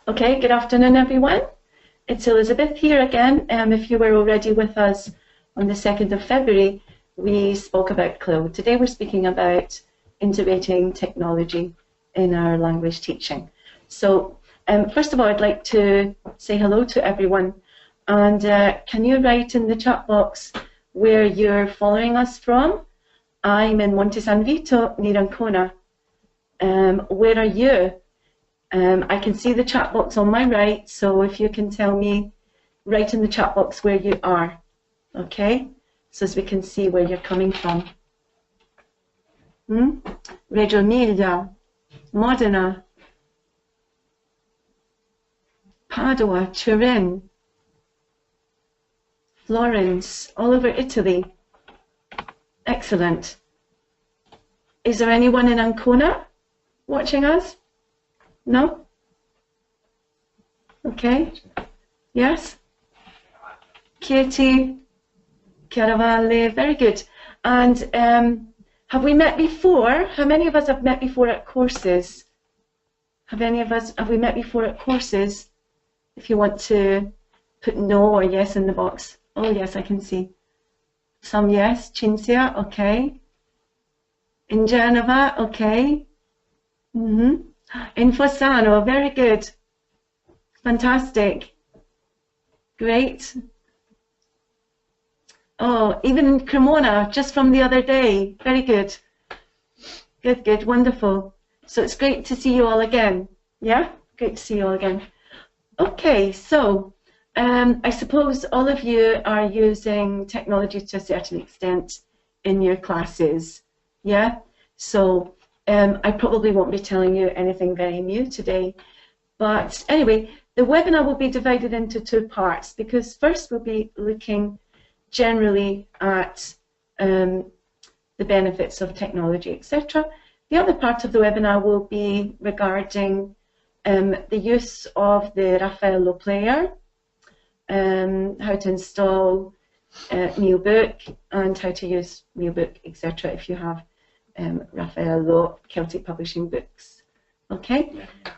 Okay, good afternoon, everyone. It's Elizabeth here again. If you were already with us on the 2nd of February, we spoke about CLIL. Today we're speaking about integrating technology in our language teaching. So, first of all, I'd like to say hello to everyone. And can you write in the chat box where you're following us from? I'm in Monte San Vito, near Ancona. Where are you? I can see the chat box on my right, so if you can tell me, write in the chat box where you are, okay? So as we can see where you're coming from. Reggio Emilia, Modena, Padua, Turin, Florence, all over Italy. Excellent. Is there anyone in Ancona watching us? No? Okay. Yes? Chieti, Chiaravalle, very good. And have we met before? How many of us have met before at courses? Have we met before at courses? If you want to put no or yes in the box. Oh yes, I can see. Some yes. Cinzia, okay. In Genova, okay. In Fossano, very good. Fantastic. Great. Oh, even in Cremona, just from the other day. Very good. Good, good, wonderful. So it's great to see you all again. Yeah? Great to see you all again. Okay, so I suppose all of you are using technology to a certain extent in your classes. Yeah? So I probably won't be telling you anything very new today. But anyway, the webinar will be divided into two parts, because first we'll be looking generally at the benefits of technology, etc. The other part of the webinar will be regarding the use of the Raffaello player, how to install Neobook, and how to use Neobook, etc. if you have Raffaello Celtic Publishing books. Okay,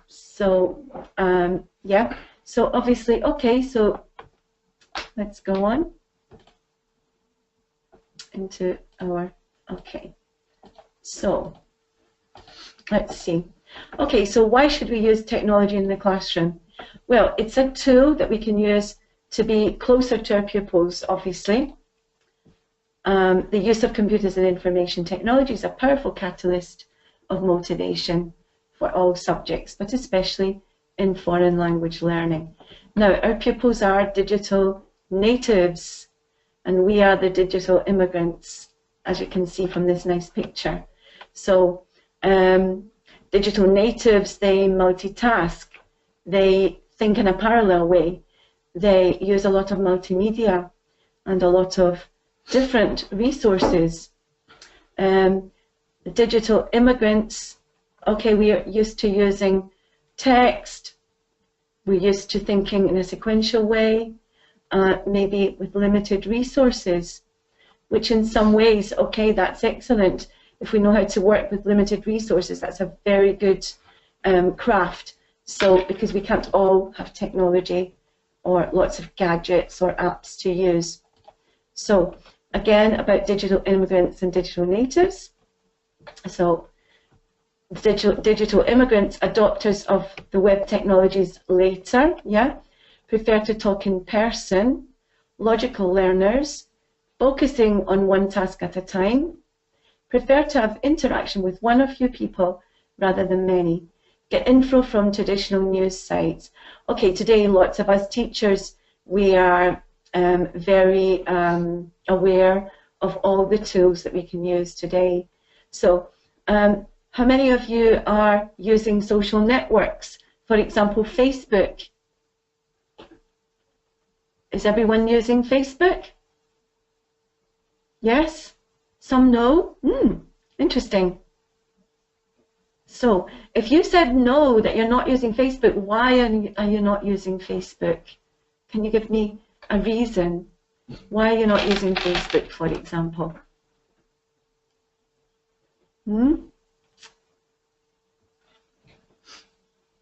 so yeah, so obviously, okay, so let's go on into our, okay, so let's see. Okay, so why should we use technology in the classroom? Well, it's a tool that we can use to be closer to our pupils, obviously. The use of computers and information technology is a powerful catalyst of motivation for all subjects, but especially in foreign language learning. Now, our pupils are digital natives, and we are the digital immigrants, as you can see from this nice picture. So, digital natives, they multitask, they think in a parallel way, they use a lot of multimedia and a lot of different resources. Digital immigrants, okay, we are used to using text, we're used to thinking in a sequential way, maybe with limited resources, which in some ways, okay, that's excellent. If we know how to work with limited resources, that's a very good craft. So, because we can't all have technology or lots of gadgets or apps to use. So, again, about digital immigrants and digital natives. So, digital immigrants, adopters of the web technologies later, yeah, prefer to talk in person, logical learners, focusing on one task at a time, prefer to have interaction with one or few people rather than many, get info from traditional news sites. Okay, today lots of us teachers, we are very aware of all the tools that we can use today. So, how many of you are using social networks? For example, Facebook. Is everyone using Facebook? Yes? Some no? Interesting. So, if you said no, that you're not using Facebook, why are you not using Facebook? Can you give me a reason why you're not using Facebook, for example?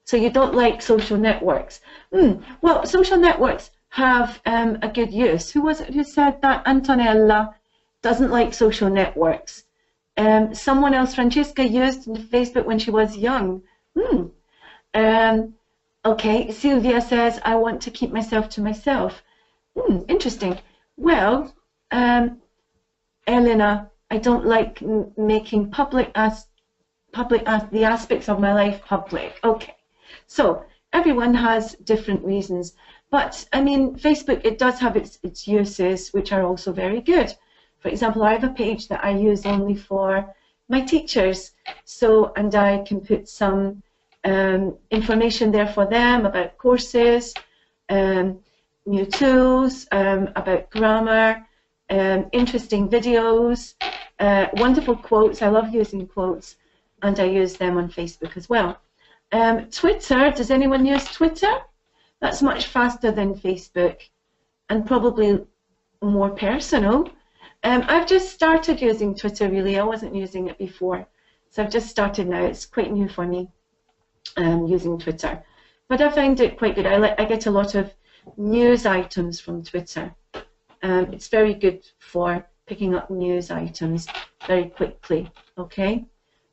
So you don't like social networks. Well, social networks have a good use. Who was it who said that? Antonella doesn't like social networks. Someone else, Francesca, used Facebook when she was young. Okay, Sylvia says, I want to keep myself to myself. Interesting. Well, Elena, I don't like making the aspects of my life public. Okay, so everyone has different reasons, but I mean, Facebook, it does have its uses, which are also very good. For example, I have a page that I use only for my teachers, and I can put some information there for them about courses, new tools, about grammar, interesting videos, wonderful quotes. I love using quotes, and I use them on Facebook as well. Twitter, does anyone use Twitter? That's much faster than Facebook and probably more personal. I've just started using Twitter, really. I wasn't using it before, so I've just started now. It's quite new for me, using Twitter, but I find it quite good. I get a lot of news items from Twitter. It's very good for picking up news items very quickly. Okay,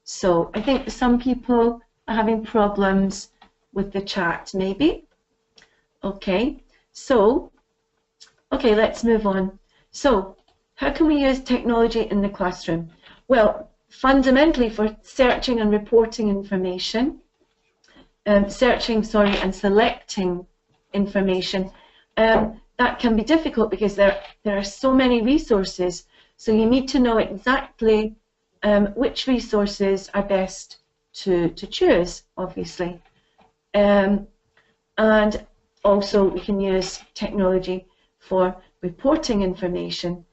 so I think some people are having problems with the chat, maybe. Okay, so let's move on. So how can we use technology in the classroom? Well, fundamentally for searching and reporting information, and selecting information. That can be difficult because there are so many resources, so you need to know exactly which resources are best to choose, obviously. And also we can use technology for reporting information.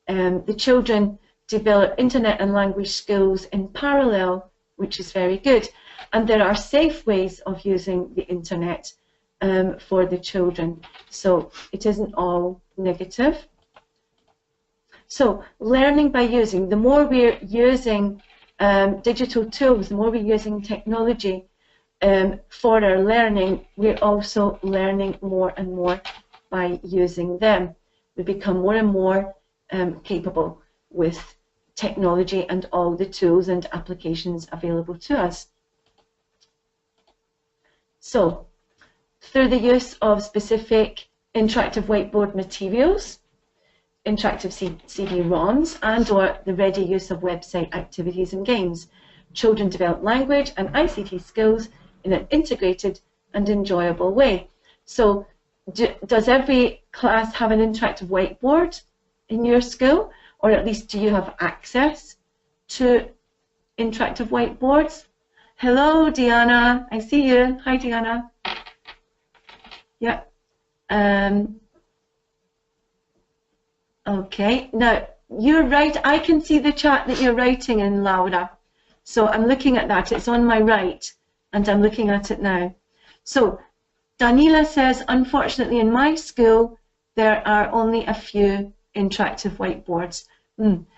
The children develop internet and language skills in parallel, which is very good. And there are safe ways of using the internet for the children, so it isn't all negative. So learning by using, the more we're using digital tools, the more we're using technology for our learning, we're also learning more and more by using them. We become more and more capable with technology and all the tools and applications available to us. So, through the use of specific interactive whiteboard materials, interactive CD-ROMs, and/or the ready use of website activities and games, children develop language and ICT skills in an integrated and enjoyable way. So, does every class have an interactive whiteboard in your school, or at least do you have access to interactive whiteboards? Hello, Diana. I see you. Hi, Diana. Yeah. Okay. Now, you're right. I can see the chat that you're writing in, Laura. So I'm looking at that. It's on my right, and I'm looking at it now. So Danila says, unfortunately, in my school, there are only a few interactive whiteboards.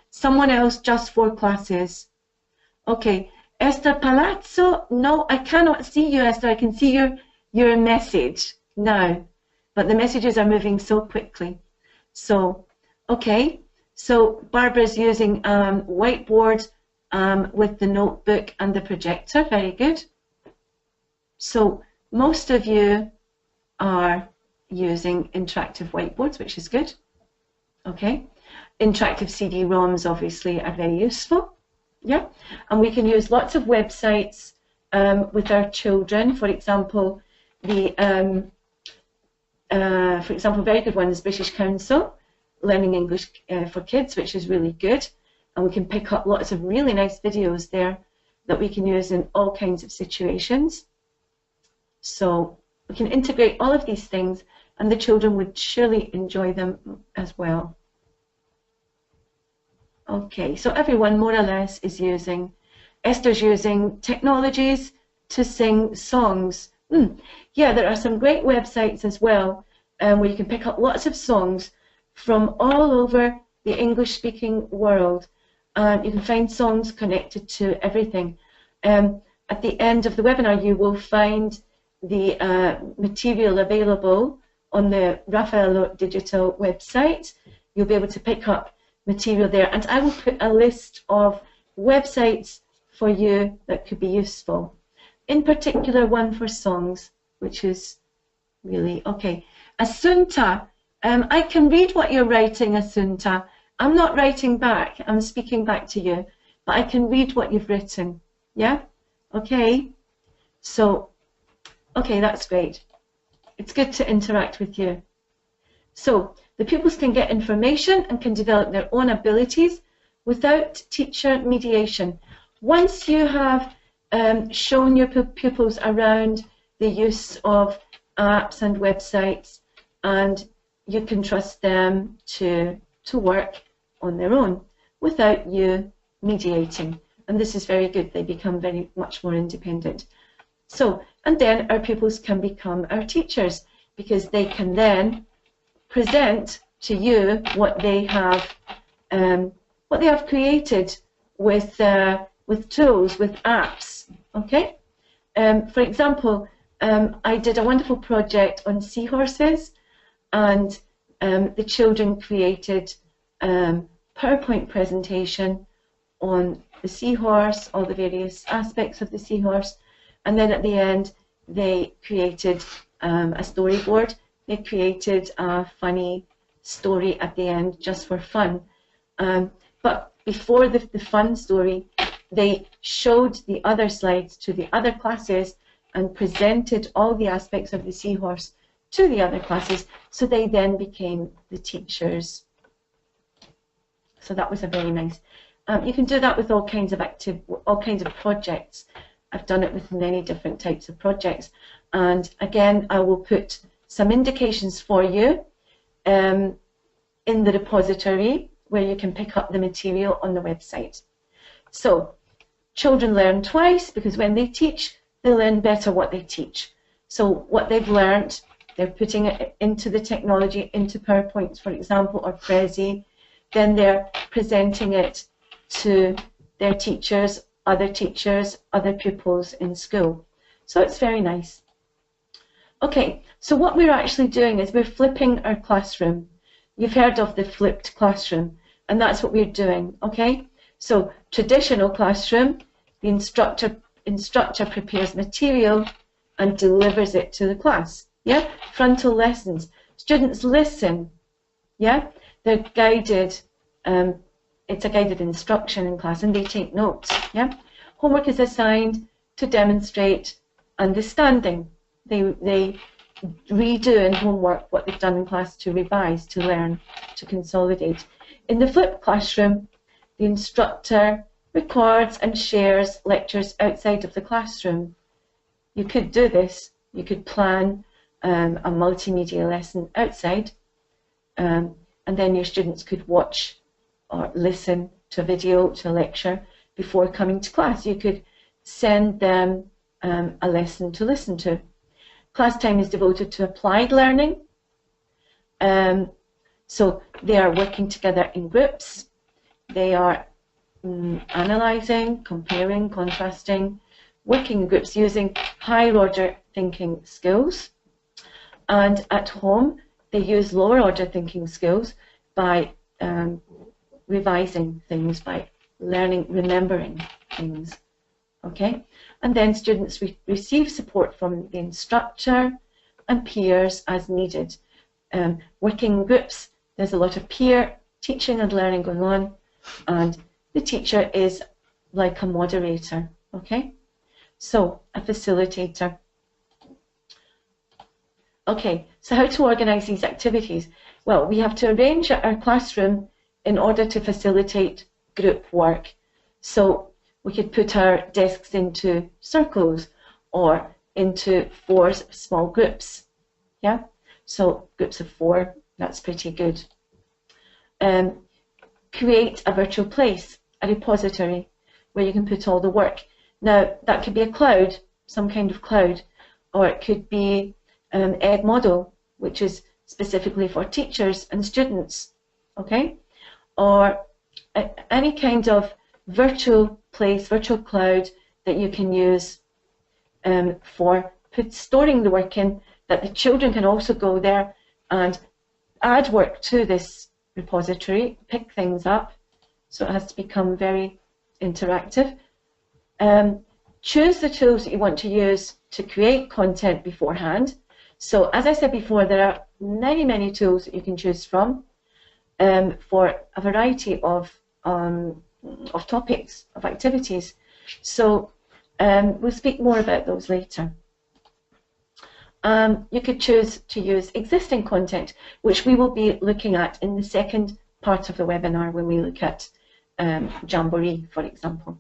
Someone else, just 4 classes. Okay. Esther Palazzo, no, I cannot see you, Esther. I can see your message now, but the messages are moving so quickly. So, okay, so Barbara's using whiteboard with the notebook and the projector. Very good. So most of you are using interactive whiteboards, which is good. Okay, interactive CD-ROMs obviously are very useful. Yeah, and we can use lots of websites with our children. For example, very good one is British Council, Learning English for Kids, which is really good. And we can pick up lots of really nice videos there that we can use in all kinds of situations. So we can integrate all of these things, and the children would surely enjoy them as well. Okay, so everyone more or less is using, Esther's using technologies to sing songs. Yeah, there are some great websites as well where you can pick up lots of songs from all over the English-speaking world. You can find songs connected to everything. At the end of the webinar, you will find the material available on the Raffaello digital website. You'll be able to pick up material there, and I will put a list of websites for you that could be useful. In particular, one for songs, which is really okay. Asunta, I can read what you're writing, Asunta. I'm not writing back, I'm speaking back to you, but I can read what you've written. Yeah? Okay. So, okay, that's great. It's good to interact with you. So, the pupils can get information and can develop their own abilities without teacher mediation. Once you have shown your pupils around the use of apps and websites, and you can trust them to work on their own without you mediating. And this is very good. They become very much more independent. So, and then our pupils can become our teachers, because they can then present to you what they have created with tools, with apps. Okay. For example, I did a wonderful project on seahorses, and the children created PowerPoint presentation on the seahorse, all the various aspects of the seahorse, and then at the end they created a storyboard. They created a funny story at the end just for fun. But before the fun story, they showed the other slides to the other classes and presented all the aspects of the seahorse to the other classes, so they then became the teachers. So that was a very nice. You can do that with all kinds of projects. I've done it with many different types of projects, and again, I will put some indications for you in the repository where you can pick up the material on the website. So, children learn twice, because when they teach, they learn better what they teach. So what they've learned, they're putting it into the technology, into PowerPoint, for example, or Prezi. Then they're presenting it to their teachers, other pupils in school. So it's very nice. Okay, so what we're actually doing is we're flipping our classroom. You've heard of the flipped classroom, and that's what we're doing, okay? So traditional classroom, the instructor prepares material and delivers it to the class, yeah? Frontal lessons. Students listen, yeah? They're guided, it's a guided instruction in class, and they take notes, yeah? Homework is assigned to demonstrate understanding. They redo in homework what they've done in class to revise, to learn, to consolidate. In the flipped classroom, the instructor records and shares lectures outside of the classroom. You could do this. You could plan a multimedia lesson outside, and then your students could watch or listen to a video, to a lecture before coming to class. You could send them a lesson to listen to. Class time is devoted to applied learning. So they are working together in groups. They are analysing, comparing, contrasting, working in groups using higher order thinking skills. And at home, they use lower order thinking skills by revising things, by learning, remembering things. Okay? And then students receive support from the instructor and peers as needed. Working in groups, there's a lot of peer teaching and learning going on, and the teacher is like a moderator, okay? So, a facilitator. Okay, so how to organise these activities? Well, we have to arrange our classroom in order to facilitate group work. So, we could put our desks into circles or into 4 small groups, yeah? So, groups of 4, that's pretty good. Create a virtual place, a repository, where you can put all the work. Now, that could be a cloud, some kind of cloud, or it could be Ed Model, which is specifically for teachers and students, okay? Or any kind of virtual place, virtual cloud that you can use for storing the work in, that the children can also go there and add work to this repository, pick things up, so it has to become very interactive. Choose the tools that you want to use to create content beforehand. So as I said before, there are many, many tools that you can choose from for a variety of topics, of activities. So we'll speak more about those later. You could choose to use existing content, which we will be looking at in the second part of the webinar when we look at Jamboree, for example.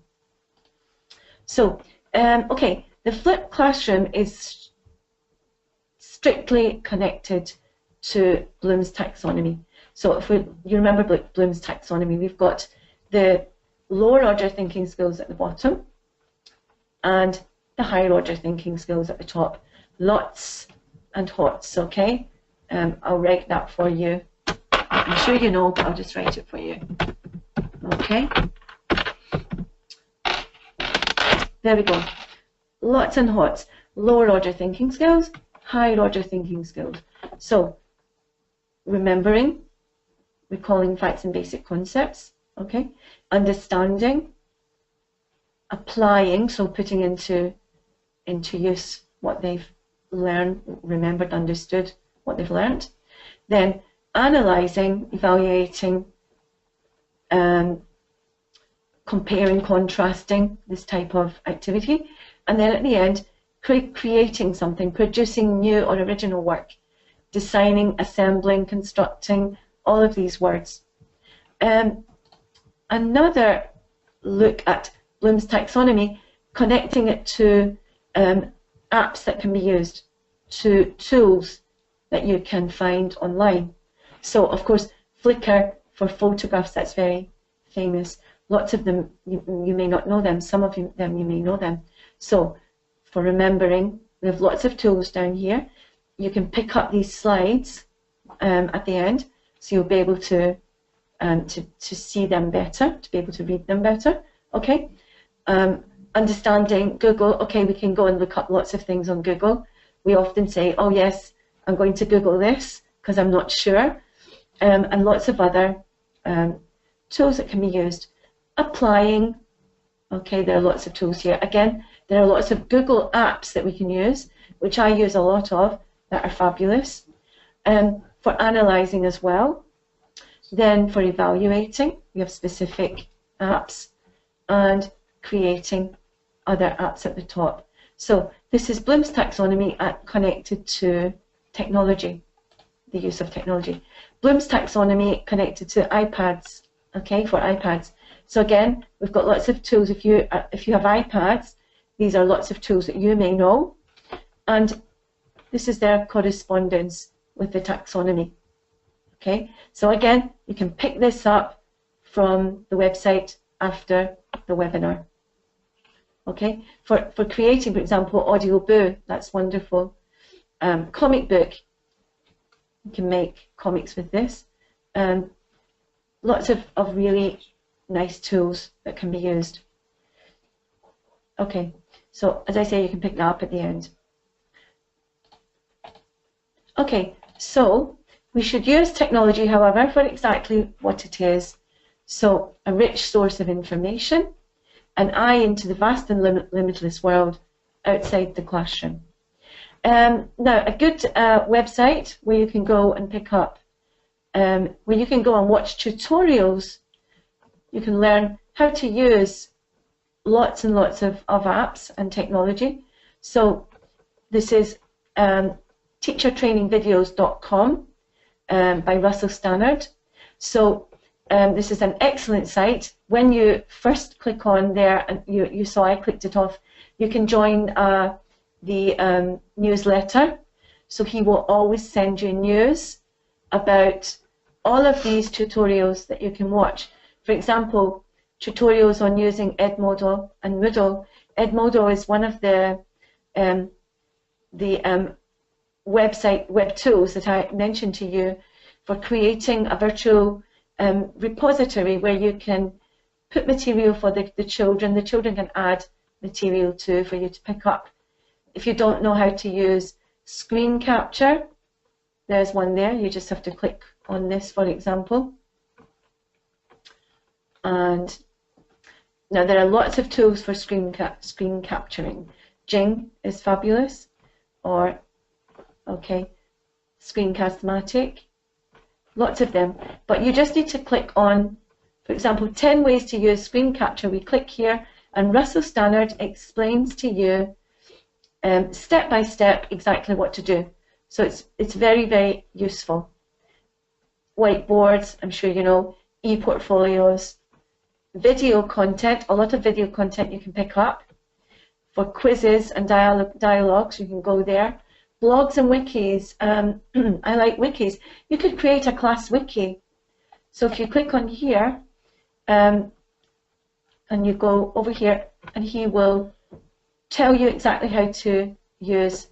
So, okay, the flipped classroom is strictly connected to Bloom's taxonomy. So if you remember Bloom's taxonomy, we've got the lower order thinking skills at the bottom and the higher order thinking skills at the top. Lots and hots, okay? I'll write that for you. I'm sure you know, but I'll just write it for you. Okay? There we go. Lots and hots. Lower order thinking skills, higher order thinking skills. So, remembering, recalling facts and basic concepts, okay? Understanding, applying, so putting into use what they've learned, remembered, understood, what they've learned. Then analysing, evaluating, comparing, contrasting, this type of activity. And then at the end, creating something, producing new or original work, designing, assembling, constructing, all of these words. Another look at Bloom's taxonomy, connecting it to apps that can be used, to tools that you can find online. So, of course, Flickr for photographs, that's very famous. Lots of them, you may not know them. Some of them, you may know them. So, for remembering, we have lots of tools down here. You can pick up these slides at the end, so you'll be able to see them better, to be able to read them better. Okay. Understanding Google, okay, we can go and look up lots of things on Google. We often say, oh yes, I'm going to Google this because I'm not sure. And lots of other tools that can be used. Applying, okay, there are lots of tools here. Again, there are lots of Google apps that we can use, which I use a lot of, that are fabulous. For analysing as well. Then for evaluating, we have specific apps, and creating other apps at the top. So this is Bloom's taxonomy connected to technology, the use of technology. Bloom's taxonomy connected to iPads, okay, for iPads. So again, we've got lots of tools. If you have iPads, these are lots of tools that you may know, and this is their correspondence with the taxonomy. Okay, so again, you can pick this up from the website after the webinar. Okay, for creating, for example, audioboo, that's wonderful. Comic book, you can make comics with this. Lots of really nice tools that can be used. Okay, so as I say, you can pick that up at the end. Okay, so we should use technology, however, for exactly what it is. So a rich source of information, an eye into the vast and limitless world outside the classroom. Now, a good website where you can go and pick up, where you can go and watch tutorials. You can learn how to use lots and lots of apps and technology. So this is teachertrainingvideos.com by Russell Stannard. So this is an excellent site. When you first click on there, and you saw I clicked it off, you can join the newsletter. So he will always send you news about all of these tutorials that you can watch. For example, tutorials on using Edmodo and Moodle. Edmodo is one of the web tools that I mentioned to you for creating a virtual repository where you can put material for the children. The children can add material for you to pick up if you don't know how to use screen capture, there's one there. You just have to click on this, for example. And now there are lots of tools for screen capturing. Jing is fabulous, or okay, Screencast-matic, lots of them. But you just need to click on, for example, 10 ways to use screen capture. We click here, and Russell Stannard explains to you step by step exactly what to do. So it's very, very useful. Whiteboards, I'm sure you know, e-portfolios, video content, a lot of video content you can pick up. For quizzes and dialogues, you can go there. Blogs and wikis, I like wikis. You could create a class wiki. So if you click on here, and you go over here, and he will tell you exactly how to use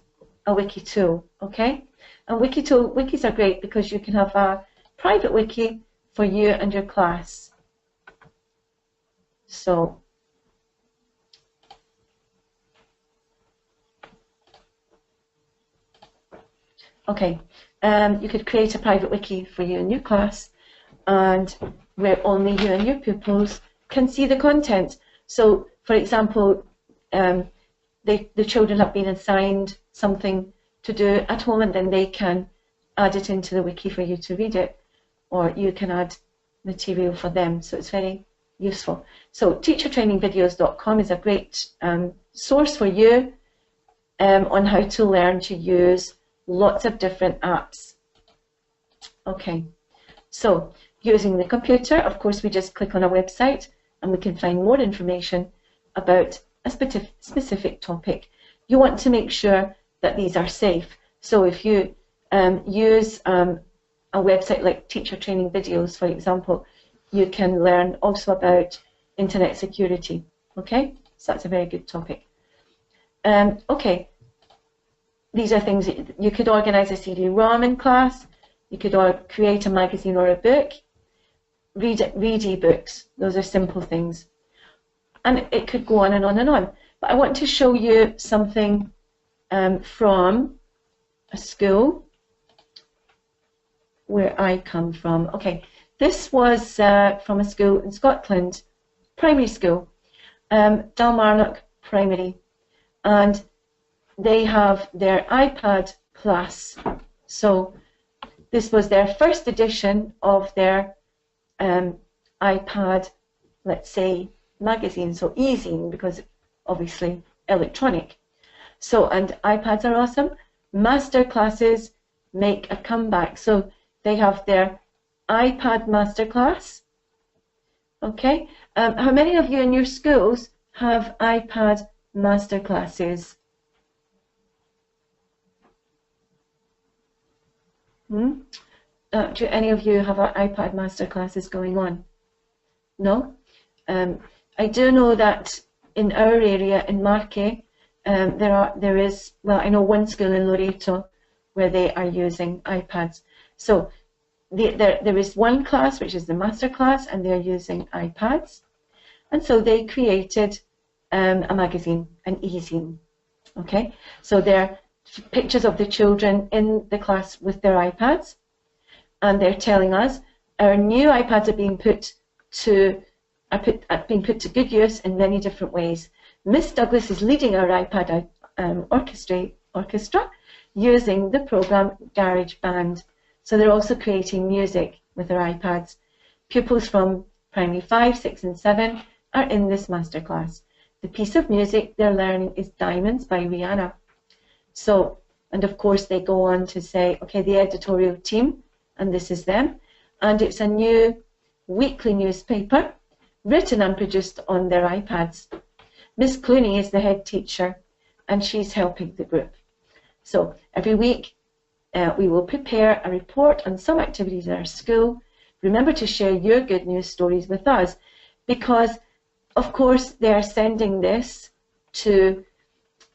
a wiki tool, okay? And wikis are great because you can have a private wiki for you and your class. So, okay, you could create a private wiki for you and your class, and where only you and your pupils can see the content. So, for example, the children have been assigned something to do at home, and then they can add it into the wiki for you to read it, or you can add material for them. So it's very useful. So teachertrainingvideos.com is a great source for you on how to learn to use lots of different apps. Okay, so using the computer, of course, we just click on a website and we can find more information about a specific topic. You want to make sure that these are safe. So if you use a website like Teacher Training Videos, for example, you can learn also about internet security. Okay, so that's a very good topic. Okay, these are things that you could organize a CD-ROM in class. You could create a magazine or a book. Read e-books. Those are simple things. And it could go on and on and on. But I want to show you something from a school where I come from. Okay, this was from a school in Scotland, primary school, Dalmarnock Primary, and they have their iPad class. So this was their first edition of their iPad, let's say, magazine, so e-zine, because obviously electronic. So, and iPads are awesome. Master classes make a comeback. So they have their iPad masterclass. Okay, how many of you in your schools have iPad masterclasses? Do any of you have iPad masterclasses going on? No? I do know that in our area, in Markey, there is, well, I know one school in Loreto where they are using iPads. So there is one class, which is the master class, and they're using iPads. And so they created a magazine, an e-zine. Okay, so they're pictures of the children in the class with their iPads, and they're telling us our new iPads are being put to good use in many different ways. Miss Douglas is leading our iPad orchestra using the program GarageBand. So they're also creating music with their iPads. Pupils from primary 5, 6 and 7 are in this masterclass. The piece of music they're learning is Diamonds by Rihanna. So, and of course they go on to say, okay, the editorial team, and this is them, and it's a new weekly newspaper written and produced on their iPads. Miss Clooney is the head teacher, and she's helping the group. So every week we will prepare a report on some activities in our school. Remember to share your good news stories with us, because of course they are sending this to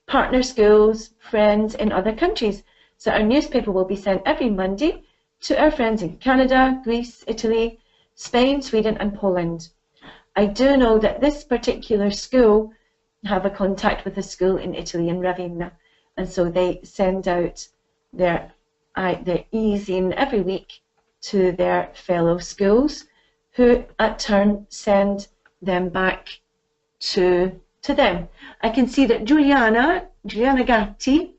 partner schools, friends in other countries. So our newspaper will be sent every Monday to our friends in Canada, Greece, Italy, Spain, Sweden and Poland. I do know that this particular school have a contact with a school in Italy, in Ravenna, and so they send out their e-zine every week to their fellow schools, who at turn send them back to them. I can see that Giuliana Gatti,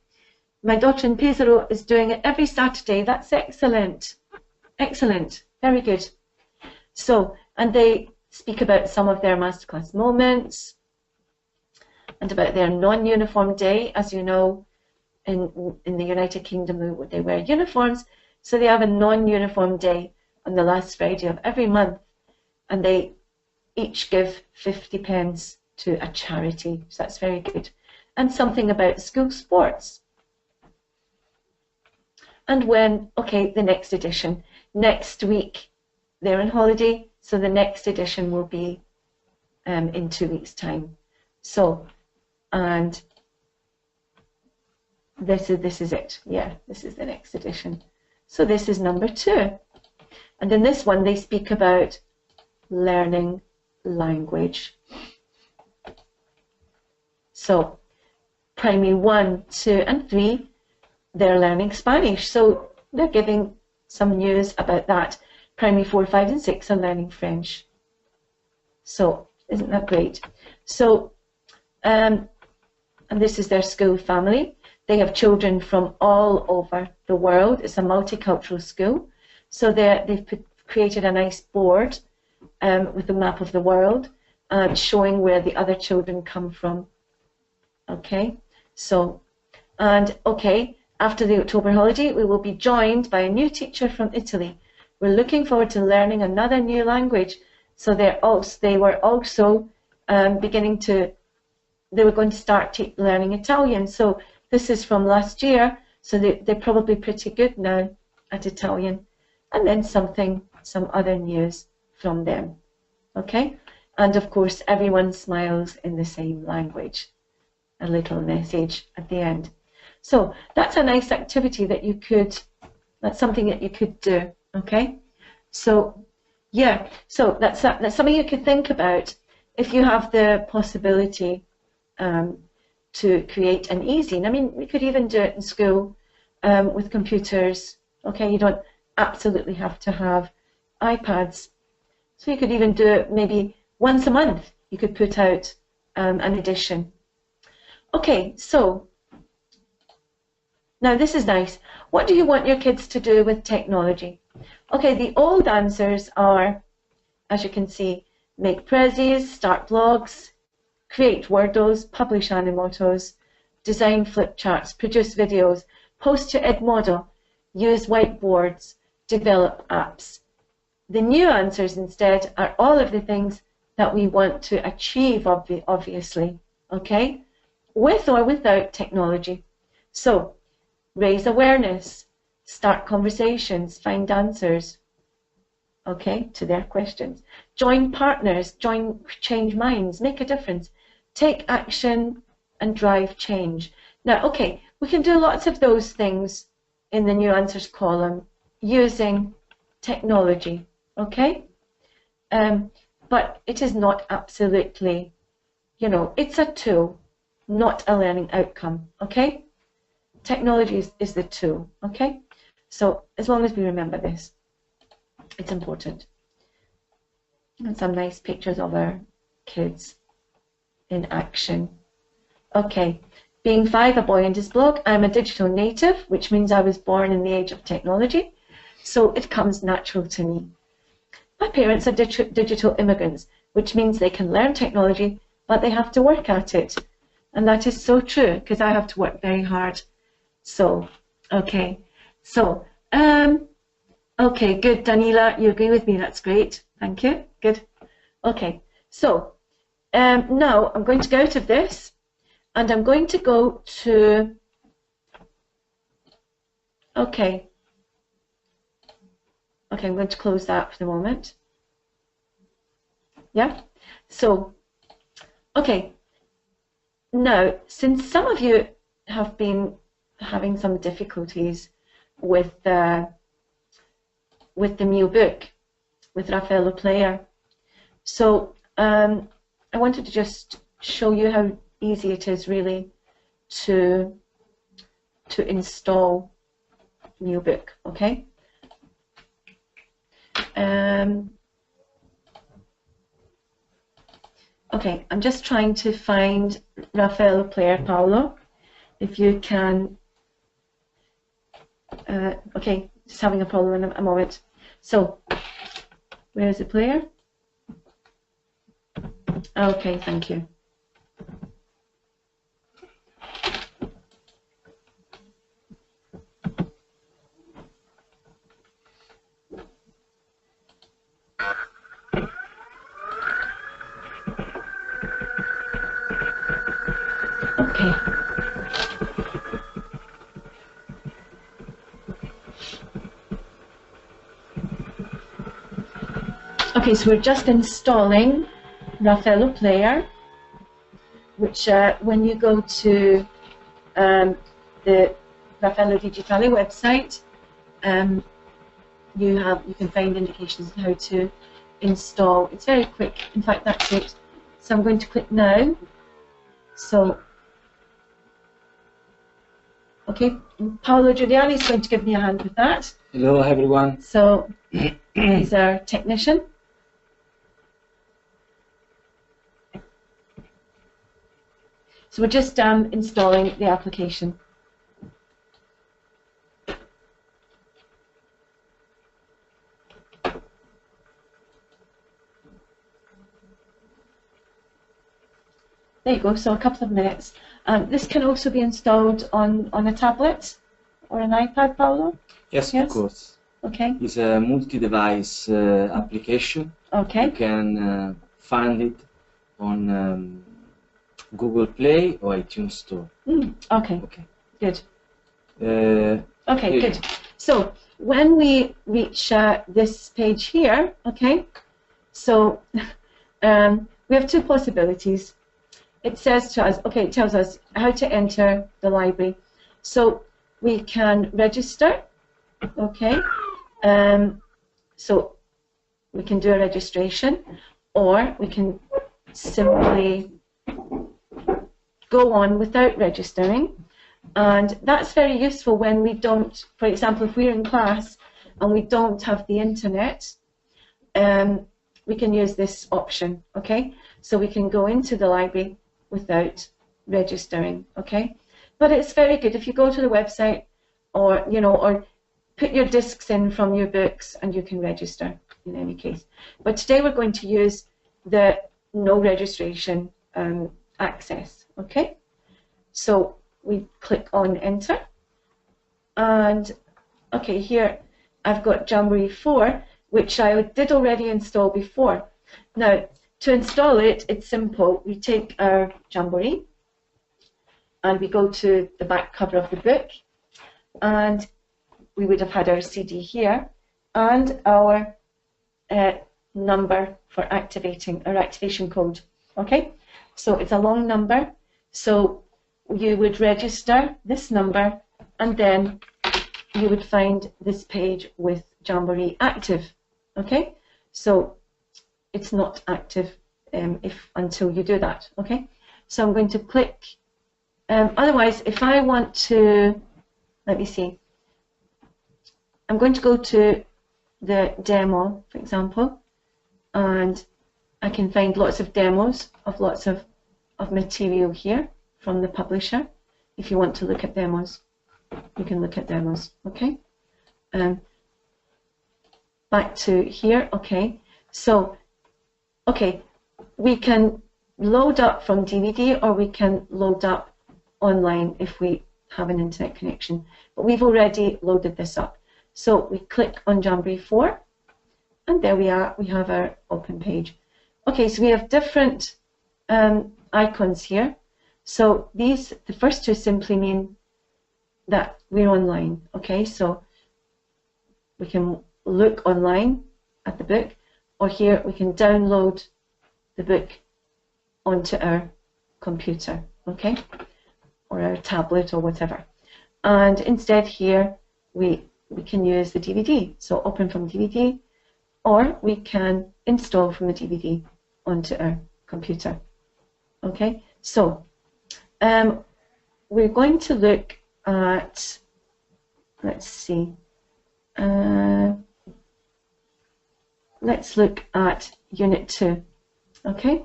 my daughter in Pesaro, is doing it every Saturday. That's excellent. Excellent. Very good. So, and they speak about some of their masterclass moments and about their non-uniform day. As you know, in the United Kingdom, they wear uniforms. So they have a non-uniform day on the last Friday of every month, and they each give 50 pence to a charity. So that's very good. And something about school sports. And when, okay, the next edition. Next week, they're on holiday, so the next edition will be in 2 weeks' time. So, and this is it. Yeah, this is the next edition. So this is number 2. And in this one, they speak about learning language. So, primary 1, 2, and 3, they're learning Spanish. So they're giving some news about that. Primary 4, 5, and 6 are learning French. So isn't that great? So, and this is their school family. They have children from all over the world. It's a multicultural school. So they've created a nice board with a map of the world showing where the other children come from. Okay, so, and okay, after the October holiday, we will be joined by a new teacher from Italy. We're looking forward to learning another new language. So they were also going to start learning Italian. So this is from last year. So they're probably pretty good now at Italian. And then some other news from them. Okay? And of course, everyone smiles in the same language. A little message at the end. So that's a nice activity that that's something that you could do, okay? So, yeah, so that's something you could think about if you have the possibility to create an e-zine. I mean, we could even do it in school with computers, okay? You don't absolutely have to have iPads. So you could even do it maybe once a month. You could put out an edition. Okay, so now this is nice. What do you want your kids to do with technology? Okay, the old answers are, as you can see, make prezzies, start blogs, create Wordos, publish Animotos, design flip charts, produce videos, post to Edmodo, use whiteboards, develop apps. The new answers instead are all of the things that we want to achieve, obviously, okay? With or without technology. So, raise awareness, start conversations, find answers, okay, to their questions. Join partners, change minds, make a difference, take action and drive change. Now, okay, we can do lots of those things in the new answers column using technology, okay? But it is not absolutely, it's a tool, not a learning outcome, okay? Technology is the tool, okay? So as long as we remember this, it's important. And some nice pictures of our kids in action. Okay, being 5, a boy and his blog, I'm a digital native, which means I was born in the age of technology, so it comes natural to me. My parents are digital immigrants, which means they can learn technology, but they have to work at it. And that is so true, because I have to work very hard. So, okay. So, okay, good, Danila, you agree with me, that's great. Thank you, good. Okay, so, now I'm going to go out of this, and I'm going to go to, okay, I'm going to close that for the moment. Yeah, so, okay. Now, since some of you have been having some difficulties with the new book, with Raffaello Player, so I wanted to just show you how easy it is really to to install new book, okay? Okay, I'm just trying to find Raffaello player, Paolo, if you can. Okay, just having a problem in a moment. So, where is the player? Okay, thank you. Okay. Okay, so we're just installing Raffaello Player, which when you go to the Raffaello Digitale website, you can find indications on how to install. It's very quick. In fact, that's it. So I'm going to click now. So, okay, Paolo Giuliani is going to give me a hand with that. Hello, everyone. So, he's our technician. So we're just installing the application. There you go, so a couple of minutes. This can also be installed on a tablet or an iPad, Paolo? Yes, of course. Okay. It's a multi-device application. Okay. You can find it on Google Play or iTunes Store. Okay. Okay. Good. Okay, good. So when we reach this page here, okay, so we have two possibilities. It says to us, okay, it tells us how to enter the library. So we can register, okay, so we can do a registration, or we can simply go on without registering. And that's very useful when we don't, for example, if we're in class and we don't have the internet, we can use this option, okay? So we can go into the library without registering, okay? But it's very good if you go to the website, or or put your discs in from your books, and you can register in any case. But today we're going to use the no registration access, okay? So we click on enter, and okay, here I've got Jamboree 4, which I did already install before. Now, to install it, it's simple. We take our Jamboree and we go to the back cover of the book, and we would have had our CD here and our number for activating, our activation code. Okay, so it's a long number, so you would register this number and then you would find this page with Jamboree active. Okay, so it's not active until you do that. Okay, so I'm going to click. Otherwise, if I want to, let me see, I'm going to go to the demo, for example, and I can find lots of demos of lots of material here from the publisher. If you want to look at demos, you can look at demos. Okay, back to here. Okay, so okay, we can load up from DVD, or we can load up online if we have an internet connection, but we've already loaded this up. So we click on Jamboree 4, and there we are, we have our open page. Okay, so we have different icons here. So these, the first two simply mean that we're online. Okay, so we can look online at the book, or here we can download the book onto our computer, okay, or our tablet or whatever. And instead here we can use the DVD. So open from DVD, or we can install from the DVD onto our computer. Okay, so we're going to look at, let's see, let's look at Unit 2, okay?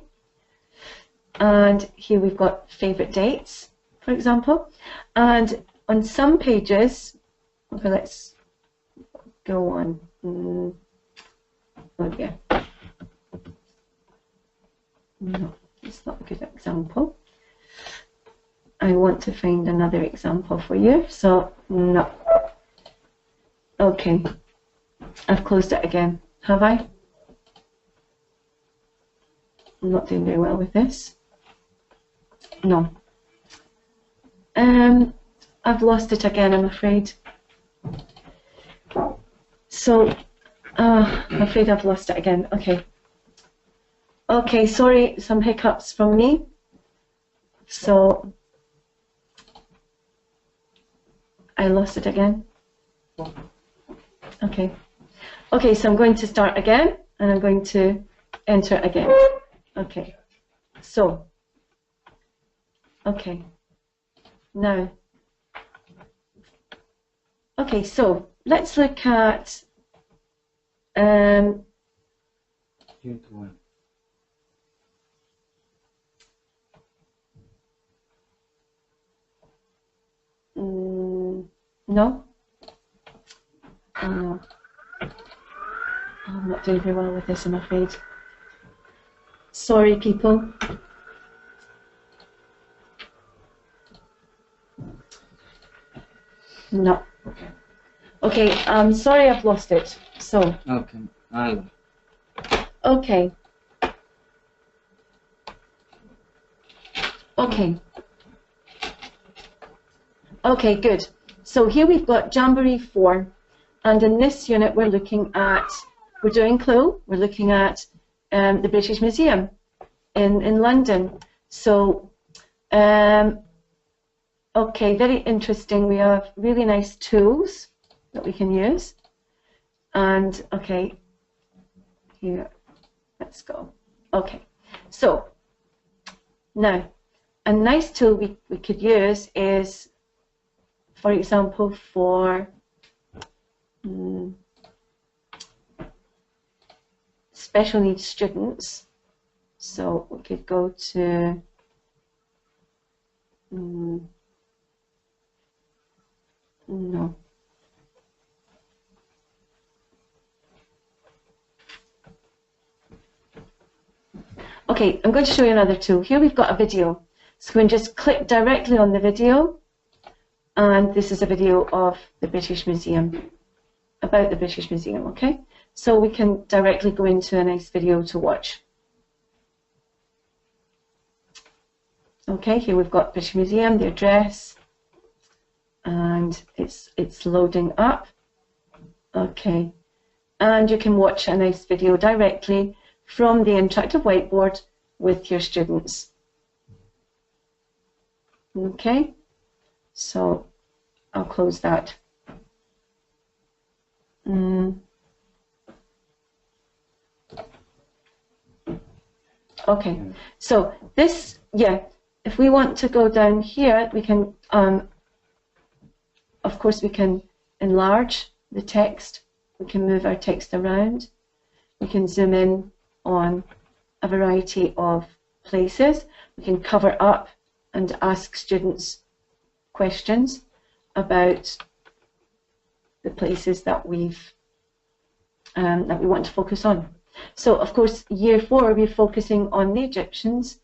And here we've got favourite dates, for example. And on some pages, okay, let's go on. Oh dear. No, it's not a good example. I want to find another example for you, so no. Okay, I've closed it again, have I? I'm not doing very well with this. No. I've lost it again, I'm afraid. So, I'm afraid I've lost it again. Okay. Okay, sorry, some hiccups from me. So, I lost it again. Okay. Okay, so I'm going to start again, and I'm going to enter again. Okay. So, okay. Now, okay, so let's look at Unit 1. No. Oh, no. I'm not doing very well with this, I'm afraid. Sorry, people. No. Okay. Okay, I'm sorry I've lost it. So. Okay. I will. Okay. Okay. Okay, good. So here we've got Jamboree 4. And in this unit we're looking at, we're doing Clue, we're looking at the British Museum in London. So, okay, very interesting. We have really nice tools that we can use. And, okay, here, let's go. Okay, so, now, a nice tool we could use is, for example, for special needs students. So we could go to no. Okay, I'm going to show you another tool. Here we've got a video. So we can just click directly on the video, and this is a video of the British Museum, about the British Museum, okay? So we can directly go into a nice video to watch. Okay, here we've got British Museum, the address, and it's loading up. Okay, and you can watch a nice video directly from the interactive whiteboard with your students. Okay, so I'll close that. Okay, so this, yeah, if we want to go down here, we can, of course, we can enlarge the text. We can move our text around. We can zoom in on a variety of places. We can cover up and ask students questions about the places that we want to focus on. So, of course, year 4 we're focusing on the Egyptians,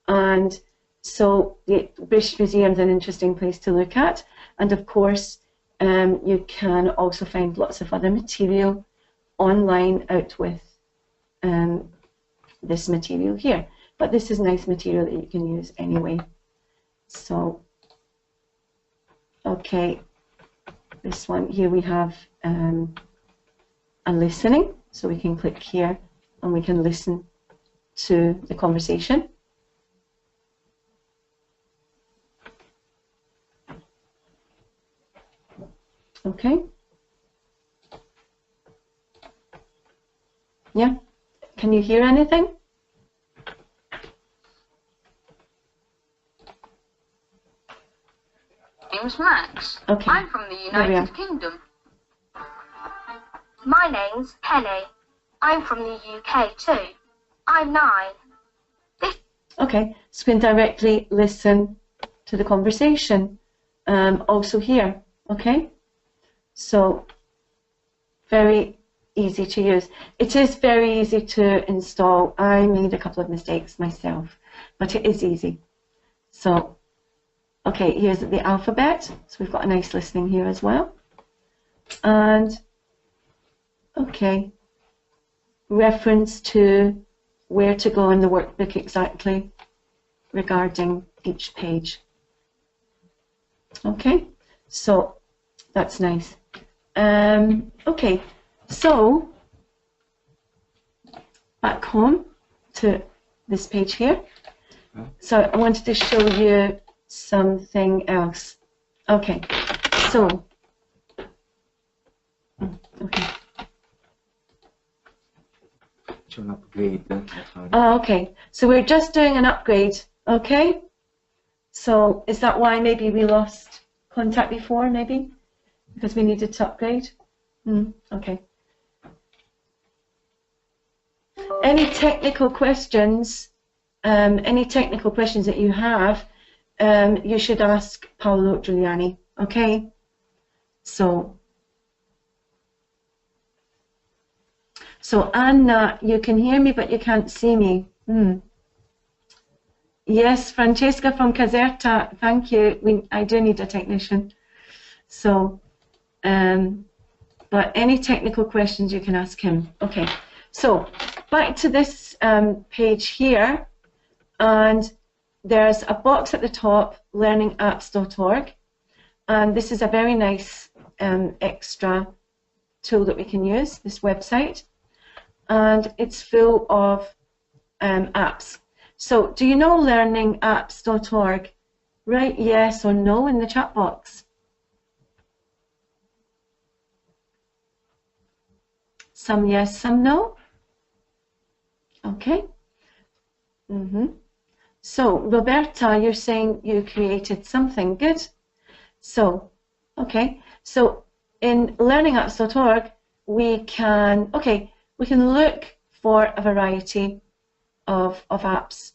and so the British Museum is an interesting place to look at. And of course, you can also find lots of other material online out with this material here. But this is nice material that you can use anyway. So, okay, this one here we have a listening. So we can click here and we can listen to the conversation. Okay. Yeah. Can you hear anything? name's Max. Okay. I'm from the There we United are. Kingdom. My name's Penny. I'm from the UK too. I'm 9. Okay, so we can directly listen to the conversation. Also here, okay? So, very easy to use. It is very easy to install. I made a couple of mistakes myself, but it is easy. So, okay, here's the alphabet. So we've got a nice listening here as well. And, okay, reference to where to go in the workbook exactly regarding each page. Okay, so that's nice. Okay, so back home to this page here. So I wanted to show you something else. Okay, so okay. C'è un upgrade. Okay, so we're just doing an upgrade. Okay, so is that why maybe we lost contact before? Maybe because we needed to upgrade. Okay. Any technical questions? Any technical questions that you have, you should ask Paolo Giuliani. Okay. So Anna, you can hear me, but you can't see me. Yes, Francesca from Caserta, thank you. I do need a technician. So, but any technical questions you can ask him. Okay, so back to this page here, and there's a box at the top, learningapps.org, and this is a very nice extra tool that we can use, this website, and it's full of apps. So, do you know learningapps.org? Write yes or no in the chat box. Some yes, some no. Okay. So, Roberta, you're saying you created something. Good. So, okay. So, in learningapps.org, we can look for a variety of apps.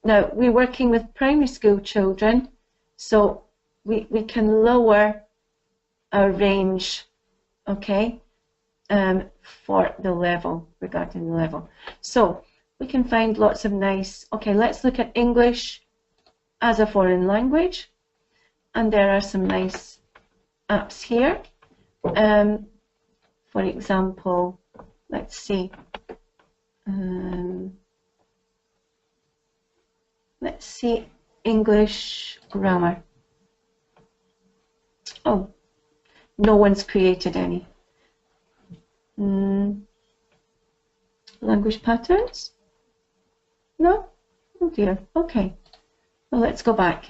Now, we're working with primary school children, so we can lower our range, okay, for the level, regarding the level. So we can find lots of nice, okay, let's look at English as a foreign language, and there are some nice apps here. For example, let's see. Let's see, English grammar. Oh, no one's created any. Language patterns? No? Oh dear, okay. Well, let's go back.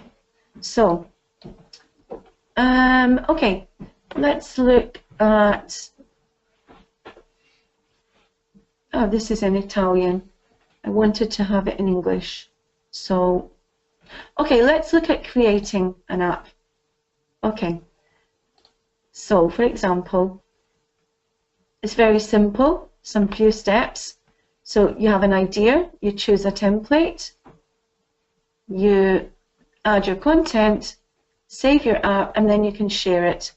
So, okay, let's look at, oh, this is in Italian. I wanted to have it in English. So, okay, let's look at creating an app. Okay, so for example, it's very simple, some few steps. So you have an idea, you choose a template, you add your content, save your app, and then you can share it.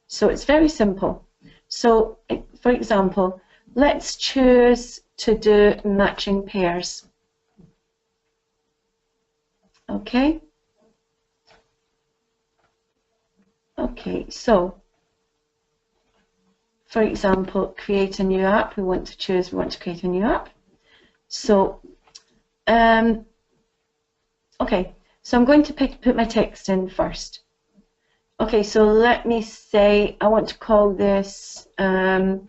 So it's very simple. So, for example, let's choose to do matching pairs. Okay. Okay, so for example, create a new app. We want to create a new app. So, okay, so I'm going to put my text in first. Okay, so let me say I want to call this the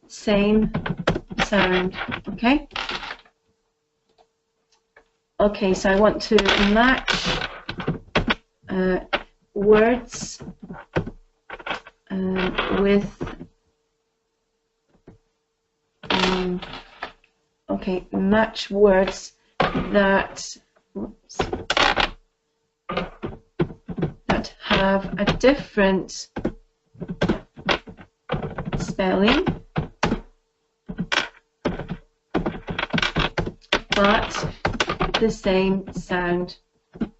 same sound. Okay. Okay, so I want to match words with okay, match words that, oops, that have a different spelling, but the same sound,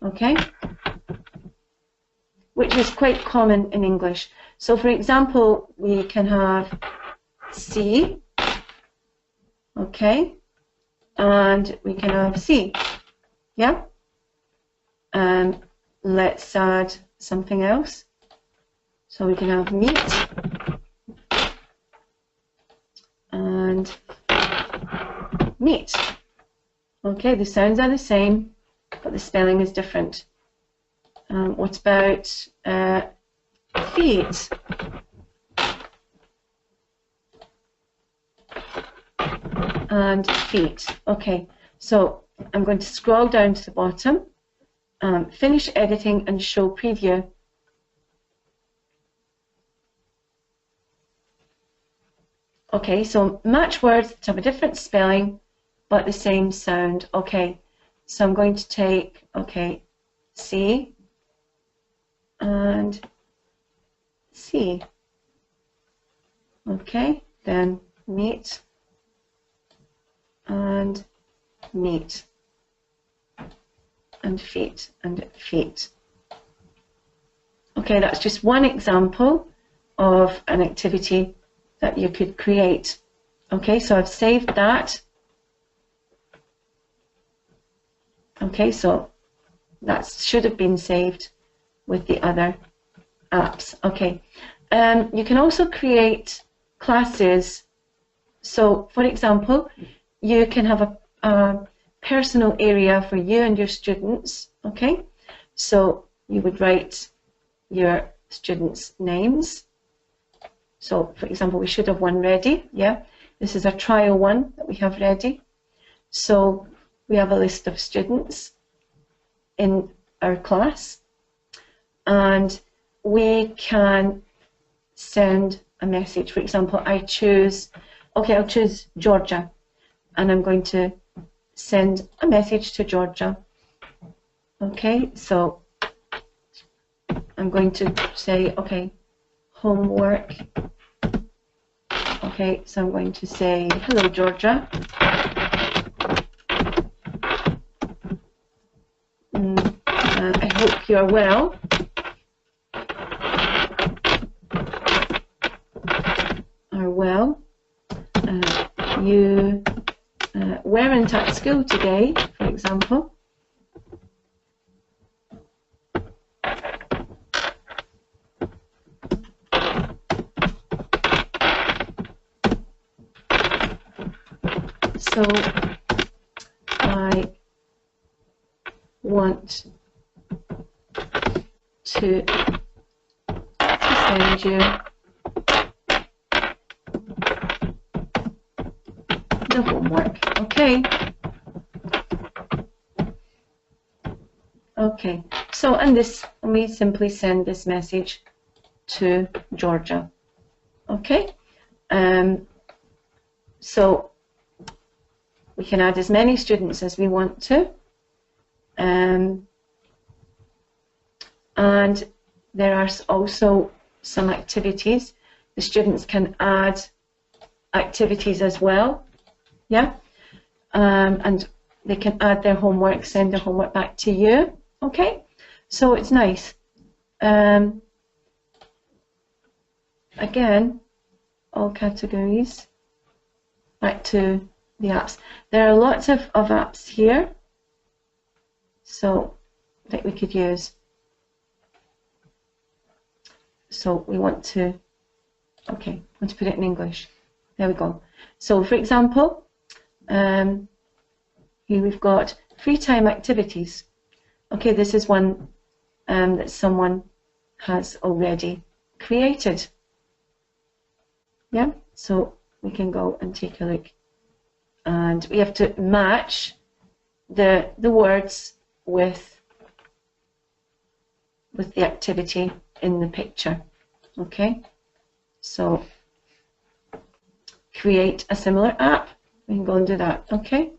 okay? Which is quite common in English. So for example, we can have C, okay, and we can have C, yeah? And let's add something else. So we can have meat and meat. Okay, the sounds are the same, but the spelling is different. What about feet? And feet. Okay, so I'm going to scroll down to the bottom, finish editing and show preview. Okay, so match words that have a different spelling but the same sound. Okay, so I'm going to take, okay, C and C. Okay, then meat and meat and feet and feet. Okay, that's just one example of an activity that you could create. Okay, so I've saved that. Okay, so that should have been saved with the other apps. Okay, you can also create classes. So, for example, you can have a personal area for you and your students. Okay, so you would write your students' names. So, for example, we should have one ready. Yeah, this is a trial one that we have ready. So we have a list of students in our class, and we can send a message. For example, I choose, okay, I'll choose Georgia, and I'm going to send a message to Georgia. Okay, so I'm going to say, okay, homework. Okay, so I'm going to say, hello, Georgia. I hope you are well. You weren't at school today, for example. So I want to send you the homework. Okay. Okay. So, and we simply send this message to Georgia. Okay. So we can add as many students as we want to. And there are also some activities. The students can add activities as well. Yeah. And they can add their homework, send their homework back to you. Okay. So it's nice. Again, all categories. Back to the apps. There are lots of apps here, so that we could use. So we want to, okay, want to put it in English. There we go. So for example, here we've got free time activities. Okay, this is one that someone has already created. Yeah, so we can go and take a look, and we have to match the words with the activity in the picture. Okay, so create a similar app. We can go and do that. Okay,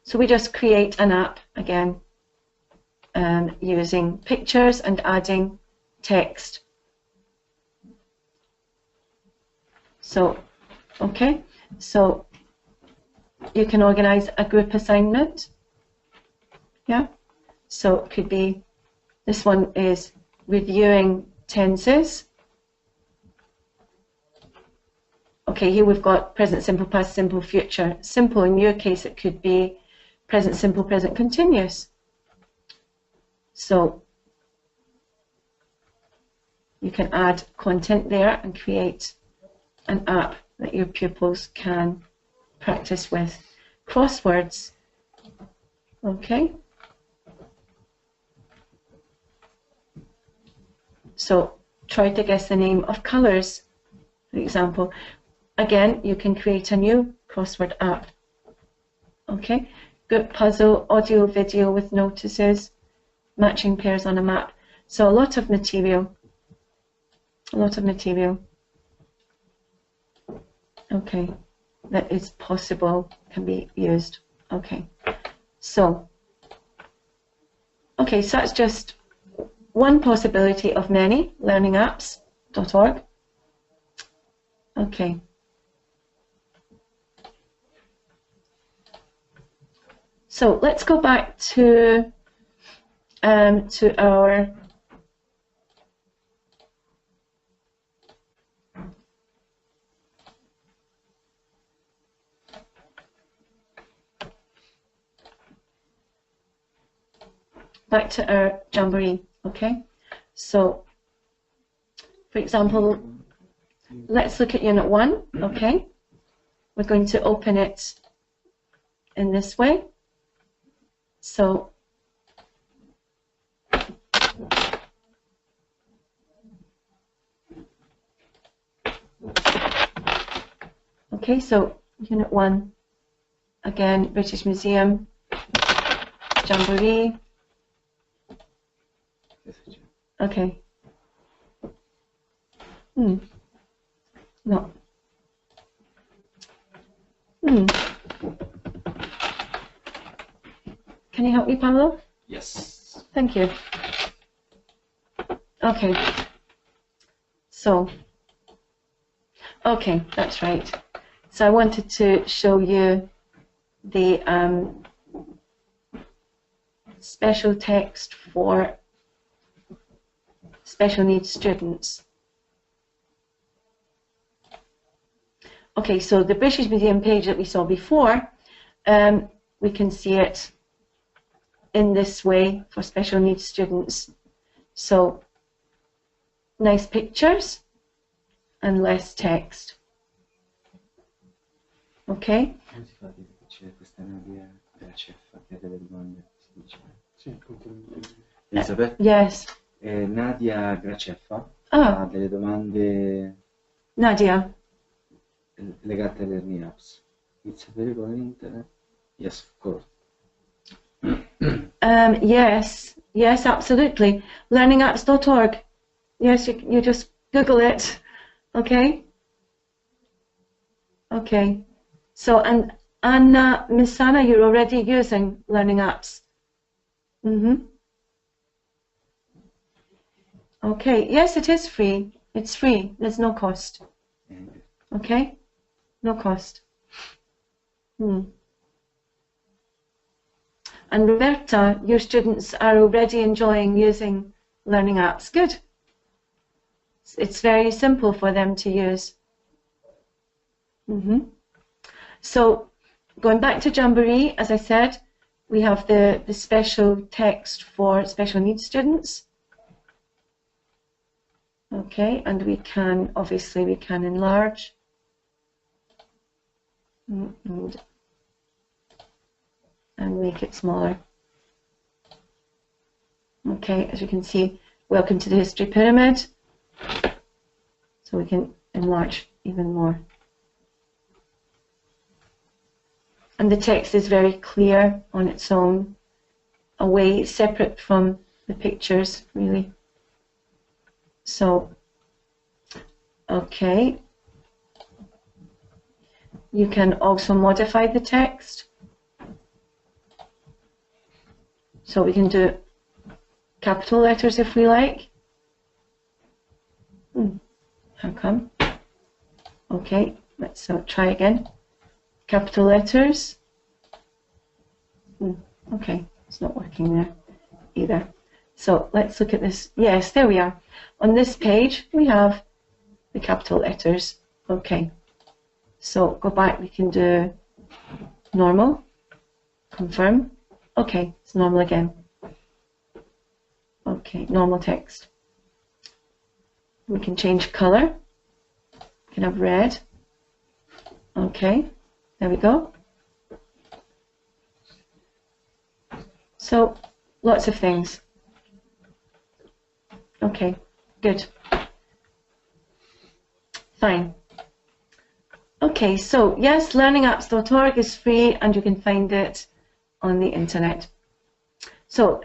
So we just create an app again, using pictures and adding text. So, okay, so you can organize a group assignment. Yeah, so it could be, this one is reviewing tenses. Okay, here we've got present simple, past simple, future simple. In your case, it could be present simple, present continuous. So you can add content there and create an app that your pupils can practice with. Crosswords. Okay. So try to guess the name of colours, for example. Again, you can create a new crossword app. Okay. Group puzzle, audio, video with notices, matching pairs on a map. So a lot of material. A lot of material. Okay. That is possible, can be used. Okay. So that's just one possibility of many, learningapps.org. Okay. So let's go back to our Jamboree, okay? So, for example, let's look at Unit 1, okay? We're going to open it in this way. So, okay, so Unit 1, again, British Museum, Jamboree. Okay. No. Can you help me, Pablo? Yes. Thank you. Okay. So, okay, that's right. So I wanted to show you the special text for special needs students. Okay, so the British Museum page that we saw before, we can see it in this way for special needs students. So, nice pictures and less text. Ok? Come si fa a dire che c'è questa Nadia Graceffa che ha delle domande? Si dice? Sì, appunto. Elisabeth? Yes. Nadia Graceffa ha delle domande Nadia. legate alle learning apps. It's available on internet? Yes, of course. Yes, absolutely. Learningapps.org. Yes, you just Google it. Okay? Okay. So, and Anna, Miss Anna, you're already using Learning Apps. Okay. Yes, it is free. It's free. There's no cost. Okay? No cost. And Roberta, your students are already enjoying using Learning Apps. Good. It's very simple for them to use. So, going back to Jamboree, as I said, we have the special text for special needs students. Okay, and we can, obviously, we can enlarge. And make it smaller. Okay, as you can see, welcome to the History Pyramid. So we can enlarge even more. And the text is very clear on its own, away, separate from the pictures, really. So, okay. You can also modify the text. So we can do capital letters if we like. How come? Okay, let's try again. Capital letters. Okay, it's not working there either. So let's look at this. Yes, there we are. On this page, we have the capital letters. Okay, so go back. We can do normal, confirm. Okay, it's normal again. Okay, normal text. We can change color. We can have red. Okay, there we go. So, lots of things. Okay, good. Fine. Okay, so yes, learningapps.org is free and you can find it on the internet. So,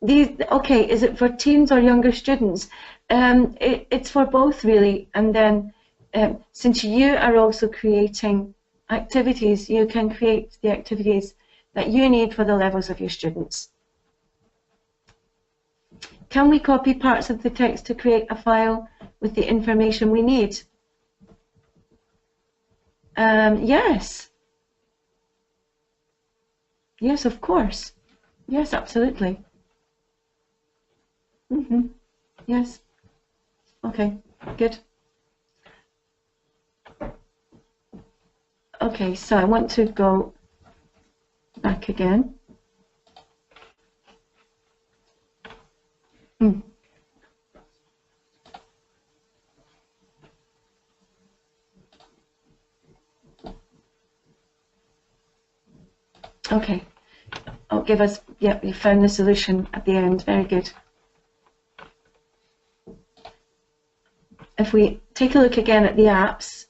okay, is it for teens or younger students? It's for both really, and then since you are also creating activities, you can create the activities that you need for the levels of your students. Can we copy parts of the text to create a file with the information we need? Yes. Yes, of course. Yes, absolutely. Yes. Okay, good. Okay, so I want to go back again. Okay, I'll give us, yep, you found the solution at the end, very good. If we take a look again at the apps,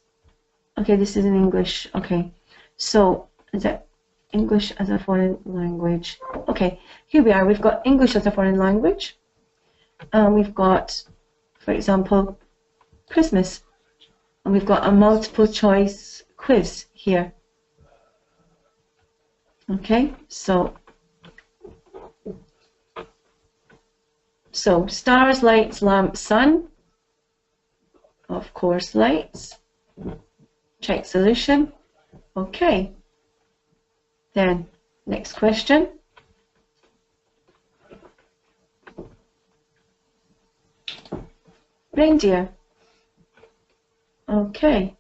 okay, this is in English, okay, so is it English as a foreign language? Okay, here we are, we've got English as a foreign language, and we've got, for example, Christmas, and we've got a multiple choice quiz here. Okay, so stars, lights, lamps, sun. Of course, lights. Check solution. Okay. Then, next question. Reindeer. Okay.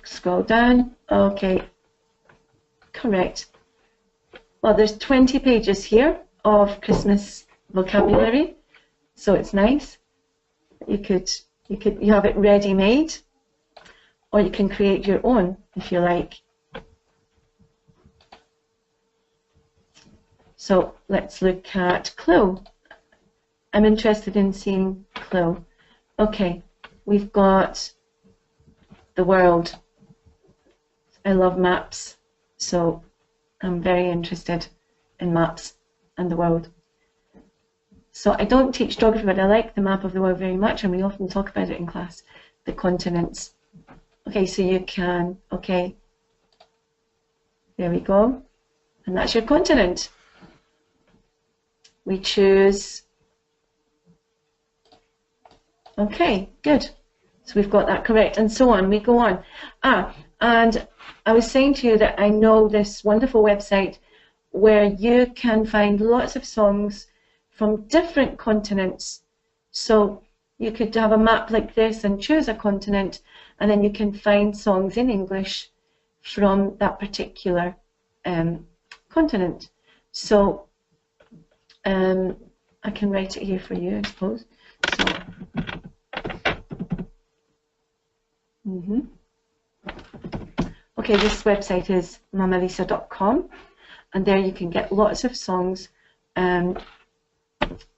Scroll down. Okay. Correct. Well, there's 20 pages here of Christmas vocabulary, so it's nice. You have it ready-made, or you can create your own if you like. So let's look at clue. I'm interested in seeing clue. Okay, we've got the world. I love maps, so I'm very interested in maps and the world. So I don't teach geography, but I like the map of the world very much, and we often talk about it in class, the continents. Okay, so you can, okay, there we go, and that's your continent. We choose, okay, good. So we've got that correct, and so on, we go on. And I was saying to you that I know this wonderful website where you can find lots of songs from different continents. So you could have a map like this and choose a continent, and then you can find songs in English from that particular continent. So I can write it here for you, I suppose. So, okay, this website is mamalisa.com, and there you can get lots of songs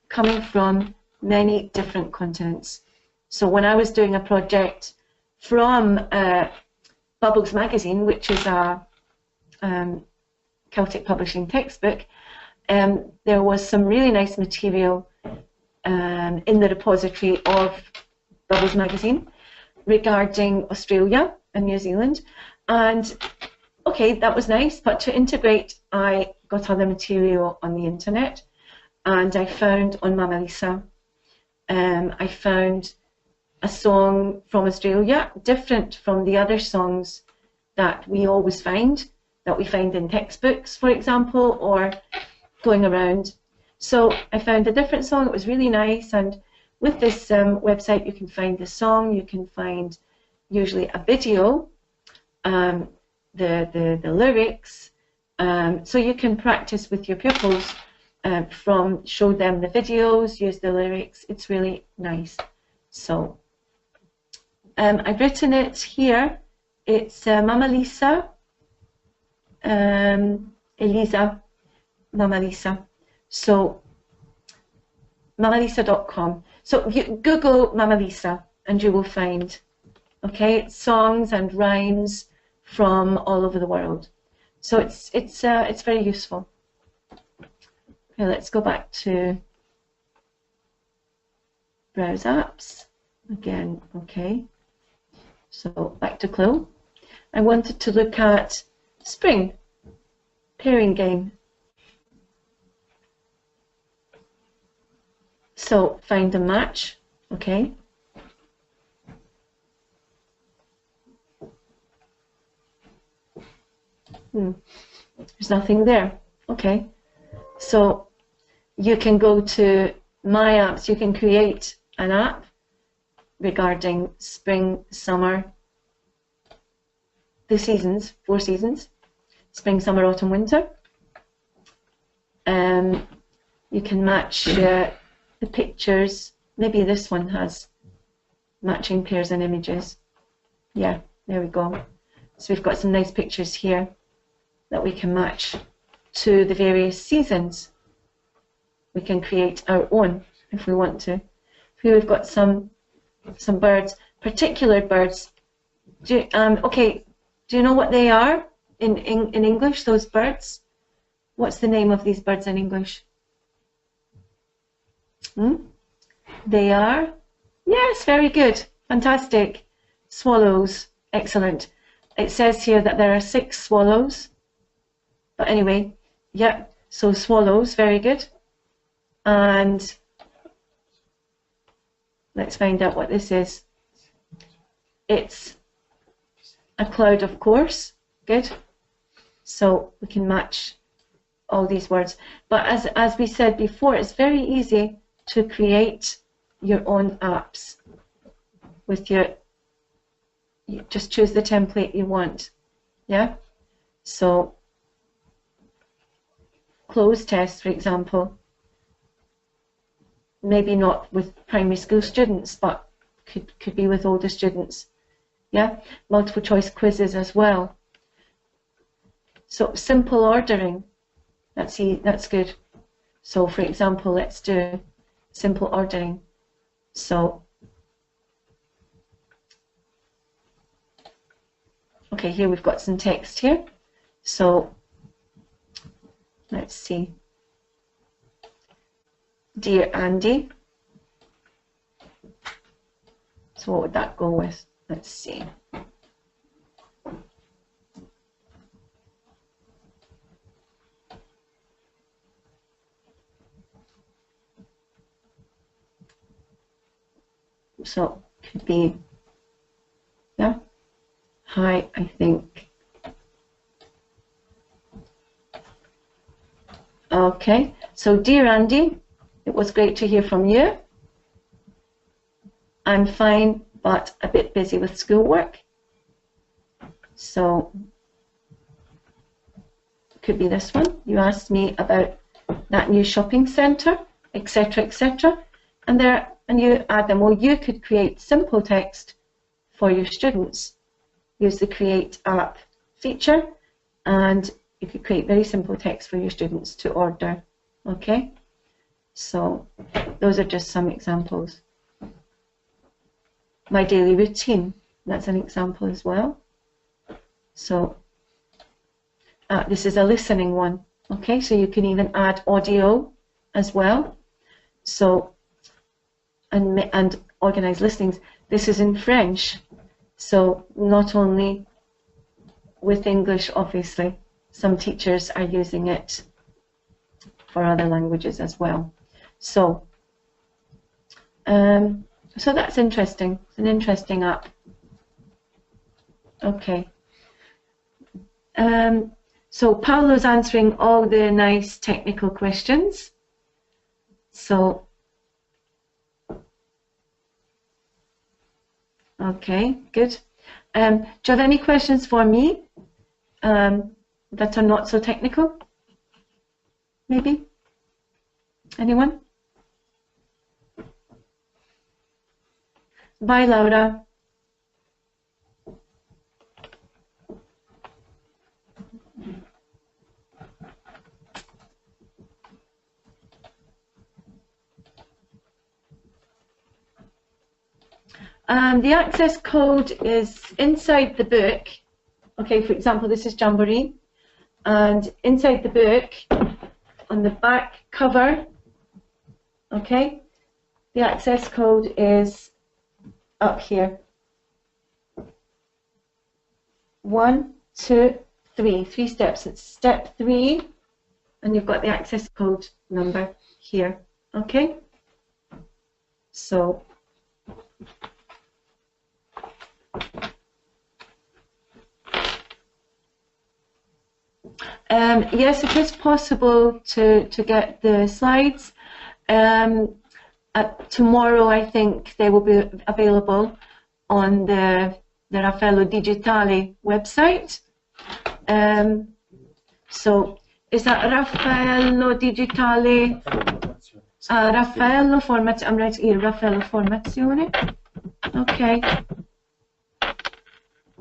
coming from many different continents. So when I was doing a project from Bubbles magazine, which is a Celtic publishing textbook, there was some really nice material in the repository of Bubbles magazine regarding Australia and New Zealand, and okay, that was nice, but to integrate, I got other material on the internet, and I found on Mama Lisa, I found a song from Australia, different from the other songs that we always find, that we find in textbooks, for example, or going around. So I found a different song. It was really nice, and with this website you can find the song, you can find usually a video, the lyrics, so you can practice with your pupils, show them the videos, use the lyrics. It's really nice. So I've written it here. It's Mama Lisa, Elisa, Mama Lisa. So mamalisa.com. So you Google Mama Lisa and you will find, okay, songs and rhymes from all over the world. So it's very useful. Okay, let's go back to browse apps again. Okay, so back to Clue. I wanted to look at spring pairing game. So find a match. Okay. There's nothing there. Okay. So you can go to My Apps. You can create an app regarding spring, summer, the seasons, 4 seasons, spring, summer, autumn, winter. You can match the pictures. Maybe this one has matching pairs and images. Yeah, there we go. So we've got some nice pictures here that we can match to the various seasons. We can create our own if we want to. Here we've got some birds, particular birds. Okay, do you know what they are in English, those birds? What's the name of these birds in English? They are, yes, very good, fantastic. Swallows, excellent. It says here that there are 6 swallows. But anyway, yeah, so swallows, very good. And let's find out what this is. It's a cloud, of course. Good. So we can match all these words. But as we said before, it's very easy to create your own apps with you just choose the template you want. Yeah. So close test, for example, maybe not with primary school students, but could be with older students. Yeah, multiple choice quizzes as well. So simple ordering, that's good. So for example, let's do simple ordering. So okay, here we've got some text here. So let's see. Dear Andy. So what would that go with? Let's see. So could be, yeah. Hi, I think. Okay, so dear Andy, it was great to hear from you. I'm fine, but a bit busy with schoolwork. So it could be this one. You asked me about that new shopping centre, etc., etc. And you add them. Well, you could create simple text for your students. Use the Create App feature, and you could create very simple text for your students to order. Okay, so those are just some examples. My daily routine, that's an example as well. So this is a listening one. Okay, so you can even add audio as well. So and organize listenings. This is in French. So not only with English, obviously. Some teachers are using it for other languages as well. So, so that's interesting. It's an interesting app. Okay. So Paolo's answering all the nice technical questions. So, okay, good. Do you have any questions for me that are not so technical? Maybe? Anyone? Bye, Laura. The access code is inside the book. Okay, for example, this is Jamboree. And inside the book, on the back cover, okay, the access code is up here. 1, 2, 3. 3 steps. It's step 3, and you've got the access code number here. Okay? So, yes, it is possible to get the slides. Tomorrow, I think they will be available on the Raffaello Digitale website. So, is that Raffaello Digitale? Raffaello Formazione. I'm writing here, Raffaello Formazione. Okay.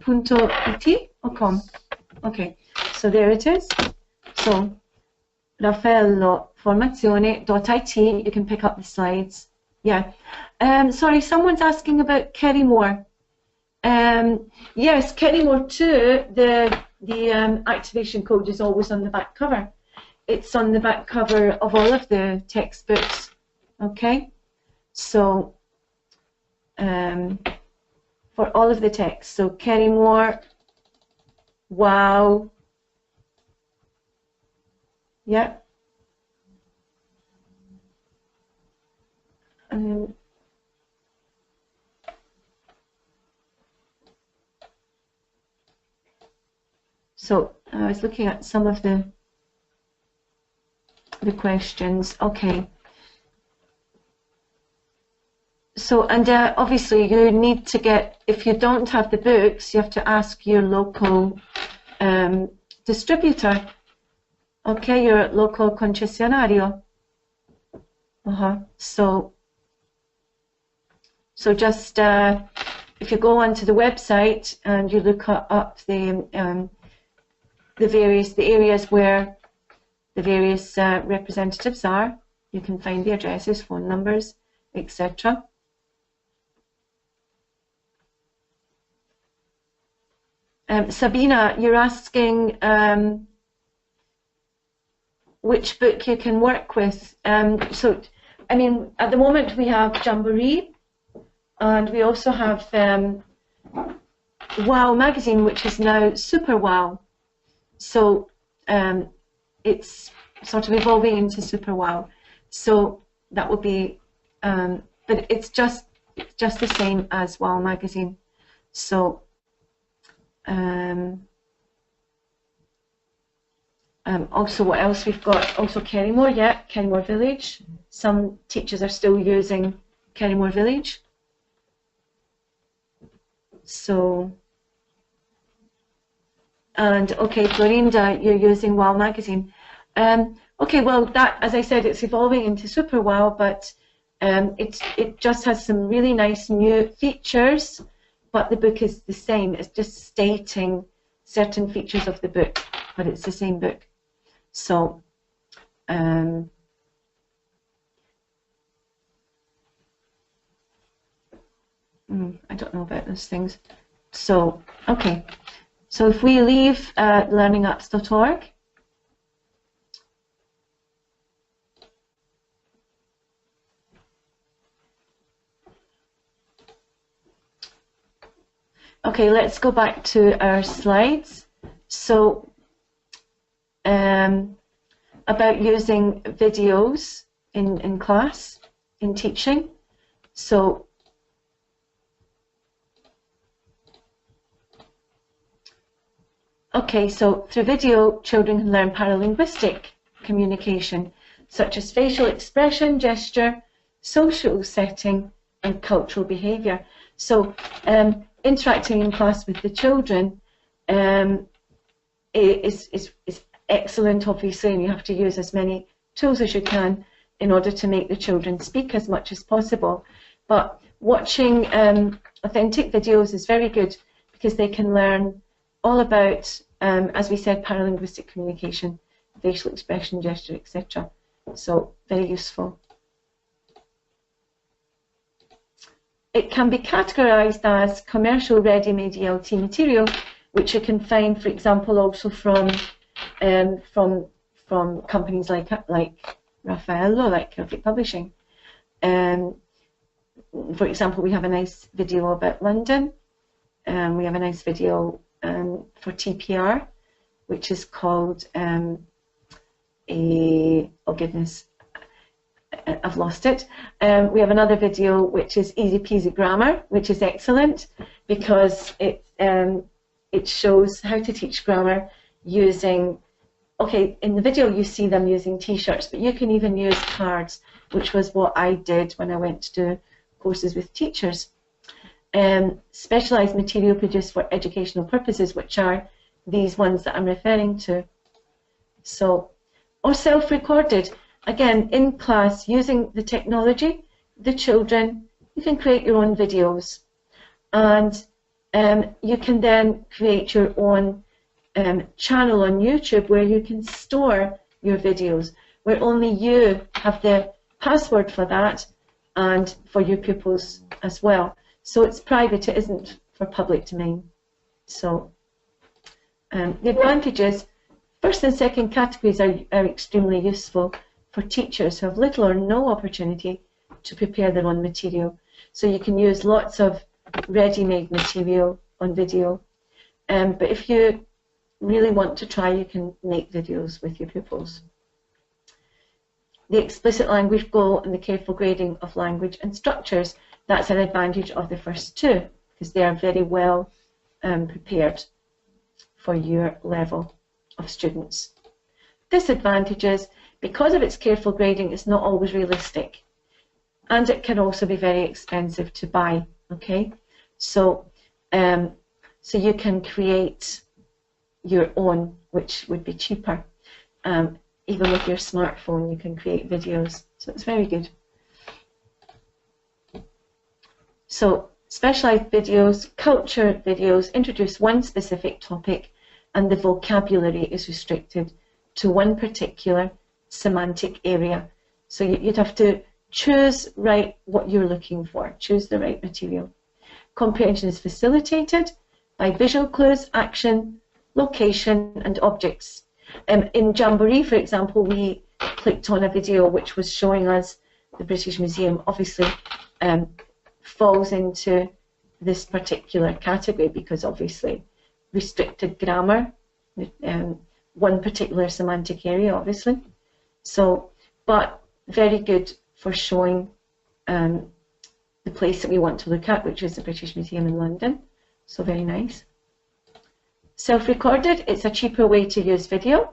.it or com? Okay. So there it is. So raffaelloformazione.it, you can pick up the slides. Yeah. Sorry, someone's asking about Kerrymore. Yes, Kerrymore 2, the activation code is always on the back cover. It's on the back cover of all of the textbooks. Okay? So for all of the texts. So Kerrymore, wow. Yeah. So I was looking at some of the questions. Okay. So, and obviously you need to get, if you don't have the books, you have to ask your local distributor. Okay, your local concessionario. So just if you go onto the website and you look up the areas where the various representatives are, you can find the addresses, phone numbers, etc. Sabina, you're asking which book you can work with. So, I mean, at the moment we have Jamboree, and we also have Wow magazine, which is now Super Wow. So it's sort of evolving into Super Wow. So that would be, but it's just the same as Wow magazine. So. Also, what else we've got? Also Kerrymore, yeah, Kerrymore Village. Some teachers are still using Kerrymore Village. So, and okay, Florinda, you're using Wow magazine. Okay, well, that, as I said, it's evolving into Super Wow, but it just has some really nice new features, but the book is the same. It's just stating certain features of the book, but it's the same book. So, I don't know about those things. So, okay. So if we leave learningapps.org, okay, let's go back to our slides. So about using videos in class, in teaching. So okay, so through video, children can learn paralinguistic communication, such as facial expression, gesture, social setting, and cultural behaviour. So interacting in class with the children is excellent, obviously, and you have to use as many tools as you can in order to make the children speak as much as possible. But watching authentic videos is very good because they can learn all about, as we said, paralinguistic communication, facial expression, gesture, etc. So very useful. It can be categorized as commercial ready-made ELT material, which you can find, for example, also from companies like Raffaello, like Celtic Publishing. For example, we have a nice video about London. We have a nice video for TPR, which is called oh goodness, I've lost it. We have another video which is Easy Peasy Grammar, which is excellent because it shows how to teach grammar using, okay, in the video you see them using t-shirts, but you can even use cards, which was what I did when I went to do courses with teachers. Specialised material produced for educational purposes, which are these ones that I'm referring to. So, or self-recorded, again, in class, using the technology, the children, you can create your own videos. And you can then create your own channel on YouTube where you can store your videos, where only you have the password for that and for your pupils as well. So it's private, it isn't for public domain. So the advantages, first and second categories are extremely useful for teachers who have little or no opportunity to prepare their own material. So you can use lots of ready-made material on video. But if you really want to try, you can make videos with your pupils. The explicit language goal and the careful grading of language and structures, that's an advantage of the first two, because they are very well prepared for your level of students. Disadvantages, because of its careful grading, it's not always realistic, and it can also be very expensive to buy. Okay, so so you can create your own, which would be cheaper. Even with your smartphone, you can create videos, so it's very good. So specialized videos, culture videos, introduce one specific topic, and the vocabulary is restricted to one particular semantic area. So you'd have to choose right what you're looking for, choose the right material. Comprehension is facilitated by visual clues, action, location, and objects. In Jamboree, for example, we clicked on a video which was showing us the British Museum. Obviously, falls into this particular category because obviously restricted grammar, one particular semantic area, obviously. So, but very good for showing the place that we want to look at, which is the British Museum in London. So very nice. Self-recorded, it's a cheaper way to use video.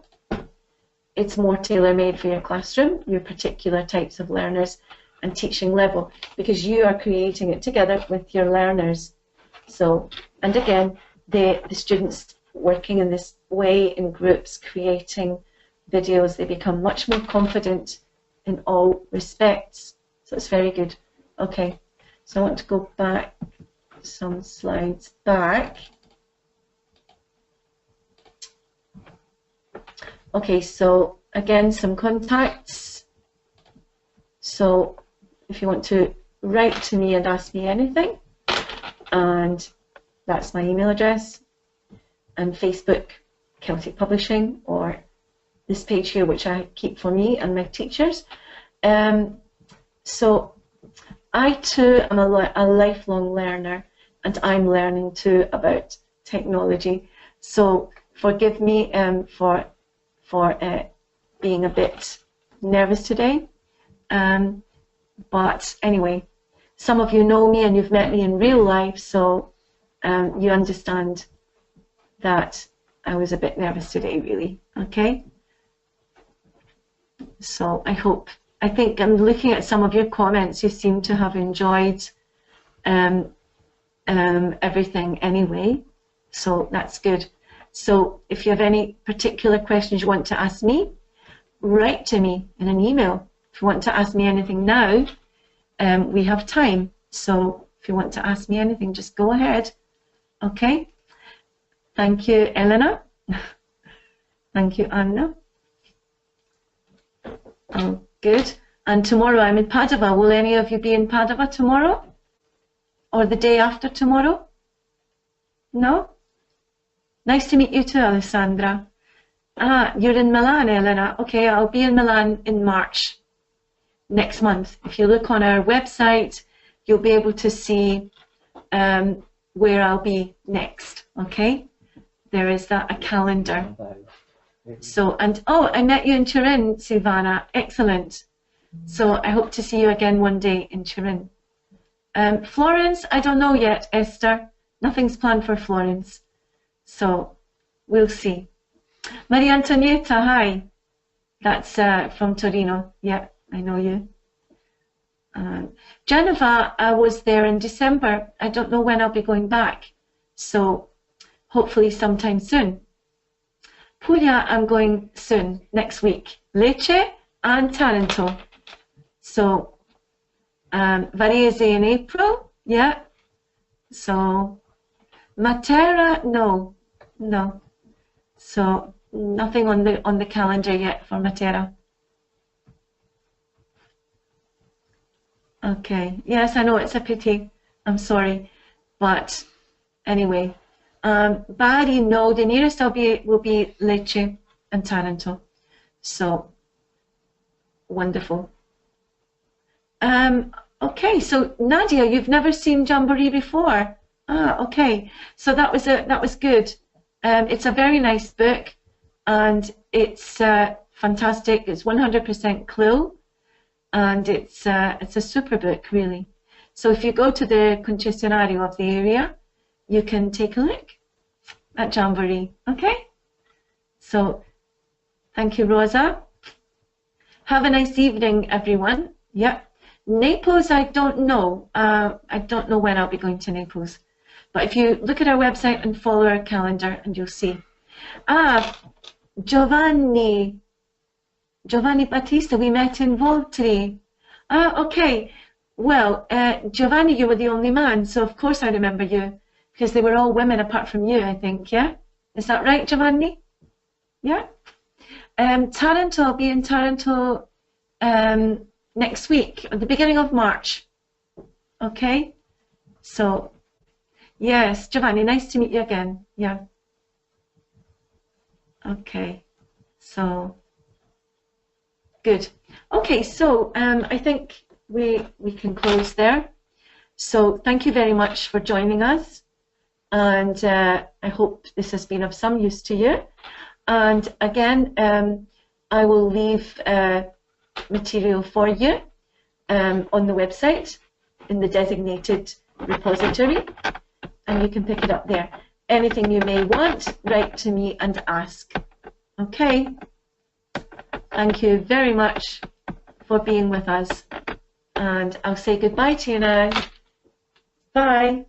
It's more tailor-made for your classroom, your particular types of learners and teaching level, because you are creating it together with your learners. So, and again, the students working in this way in groups, creating videos, they become much more confident in all respects. So it's very good. Okay, so I want to go back some slides back. Okay, so again, some contacts. So if you want to write to me and ask me anything, and that's my email address, and Facebook, Celtic Publishing, or this page here, which I keep for me and my teachers. So I too am a lifelong learner, and I'm learning too about technology. So forgive me for being a bit nervous today. But anyway, some of you know me and you've met me in real life, so you understand that I was a bit nervous today, really. Okay? So I think I'm looking at some of your comments. You seem to have enjoyed everything anyway, so that's good. So if you have any particular questions you want to ask me, write to me in an email. If you want to ask me anything now, we have time. So if you want to ask me anything, just go ahead. Okay? Thank you, Elena. Thank you, Anna. Oh, good. And tomorrow I'm in Padova. Will any of you be in Padova tomorrow? Or the day after tomorrow? No? Nice to meet you too, Alessandra. Ah, you're in Milan, Elena. Okay, I'll be in Milan in March, next month. If you look on our website, you'll be able to see where I'll be next, okay? There is a calendar. So, and oh, I met you in Turin, Silvana. Excellent. So I hope to see you again one day in Turin. Florence, I don't know yet, Esther. Nothing's planned for Florence. So we'll see. Maria Antonietta, hi. That's from Torino. Yeah, I know you. Geneva, I was there in December. I don't know when I'll be going back. So hopefully sometime soon. Puglia, I'm going soon, next week. Lecce and Taranto. So Varese in April, yeah. So Matera, no. So nothing on the calendar yet for Matera. Okay. Yes, I know it's a pity. I'm sorry, but anyway, Bari, no. The nearest will be Lecce and Taranto. So wonderful. Okay. So Nadia, you've never seen Jamboree before. Ah, okay. So that was good. It's a very nice book, and it's fantastic. It's 100% clue, and it's a super book, really. So if you go to the concessionario of the area, you can take a look at Jamboree. Okay. So thank you, Rosa. Have a nice evening, everyone. Yep. Naples, I don't know. I don't know when I'll be going to Naples. But if you look at our website and follow our calendar, and you'll see. Ah, Giovanni Battista, we met in Voltri. Ah, okay. Well, Giovanni, you were the only man, so of course I remember you, because they were all women apart from you, I think, yeah? Is that right, Giovanni? Yeah? Taranto, I'll be in Taranto next week, at the beginning of March. Okay? So, yes, Giovanni, nice to meet you again. Yeah. Okay. So, good. Okay, so I think we can close there. So thank you very much for joining us, and I hope this has been of some use to you. And again, I will leave material for you on the website in the designated repository, and you can pick it up there. Anything you may want, write to me and ask. Okay? Thank you very much for being with us, and I'll say goodbye to you now. Bye.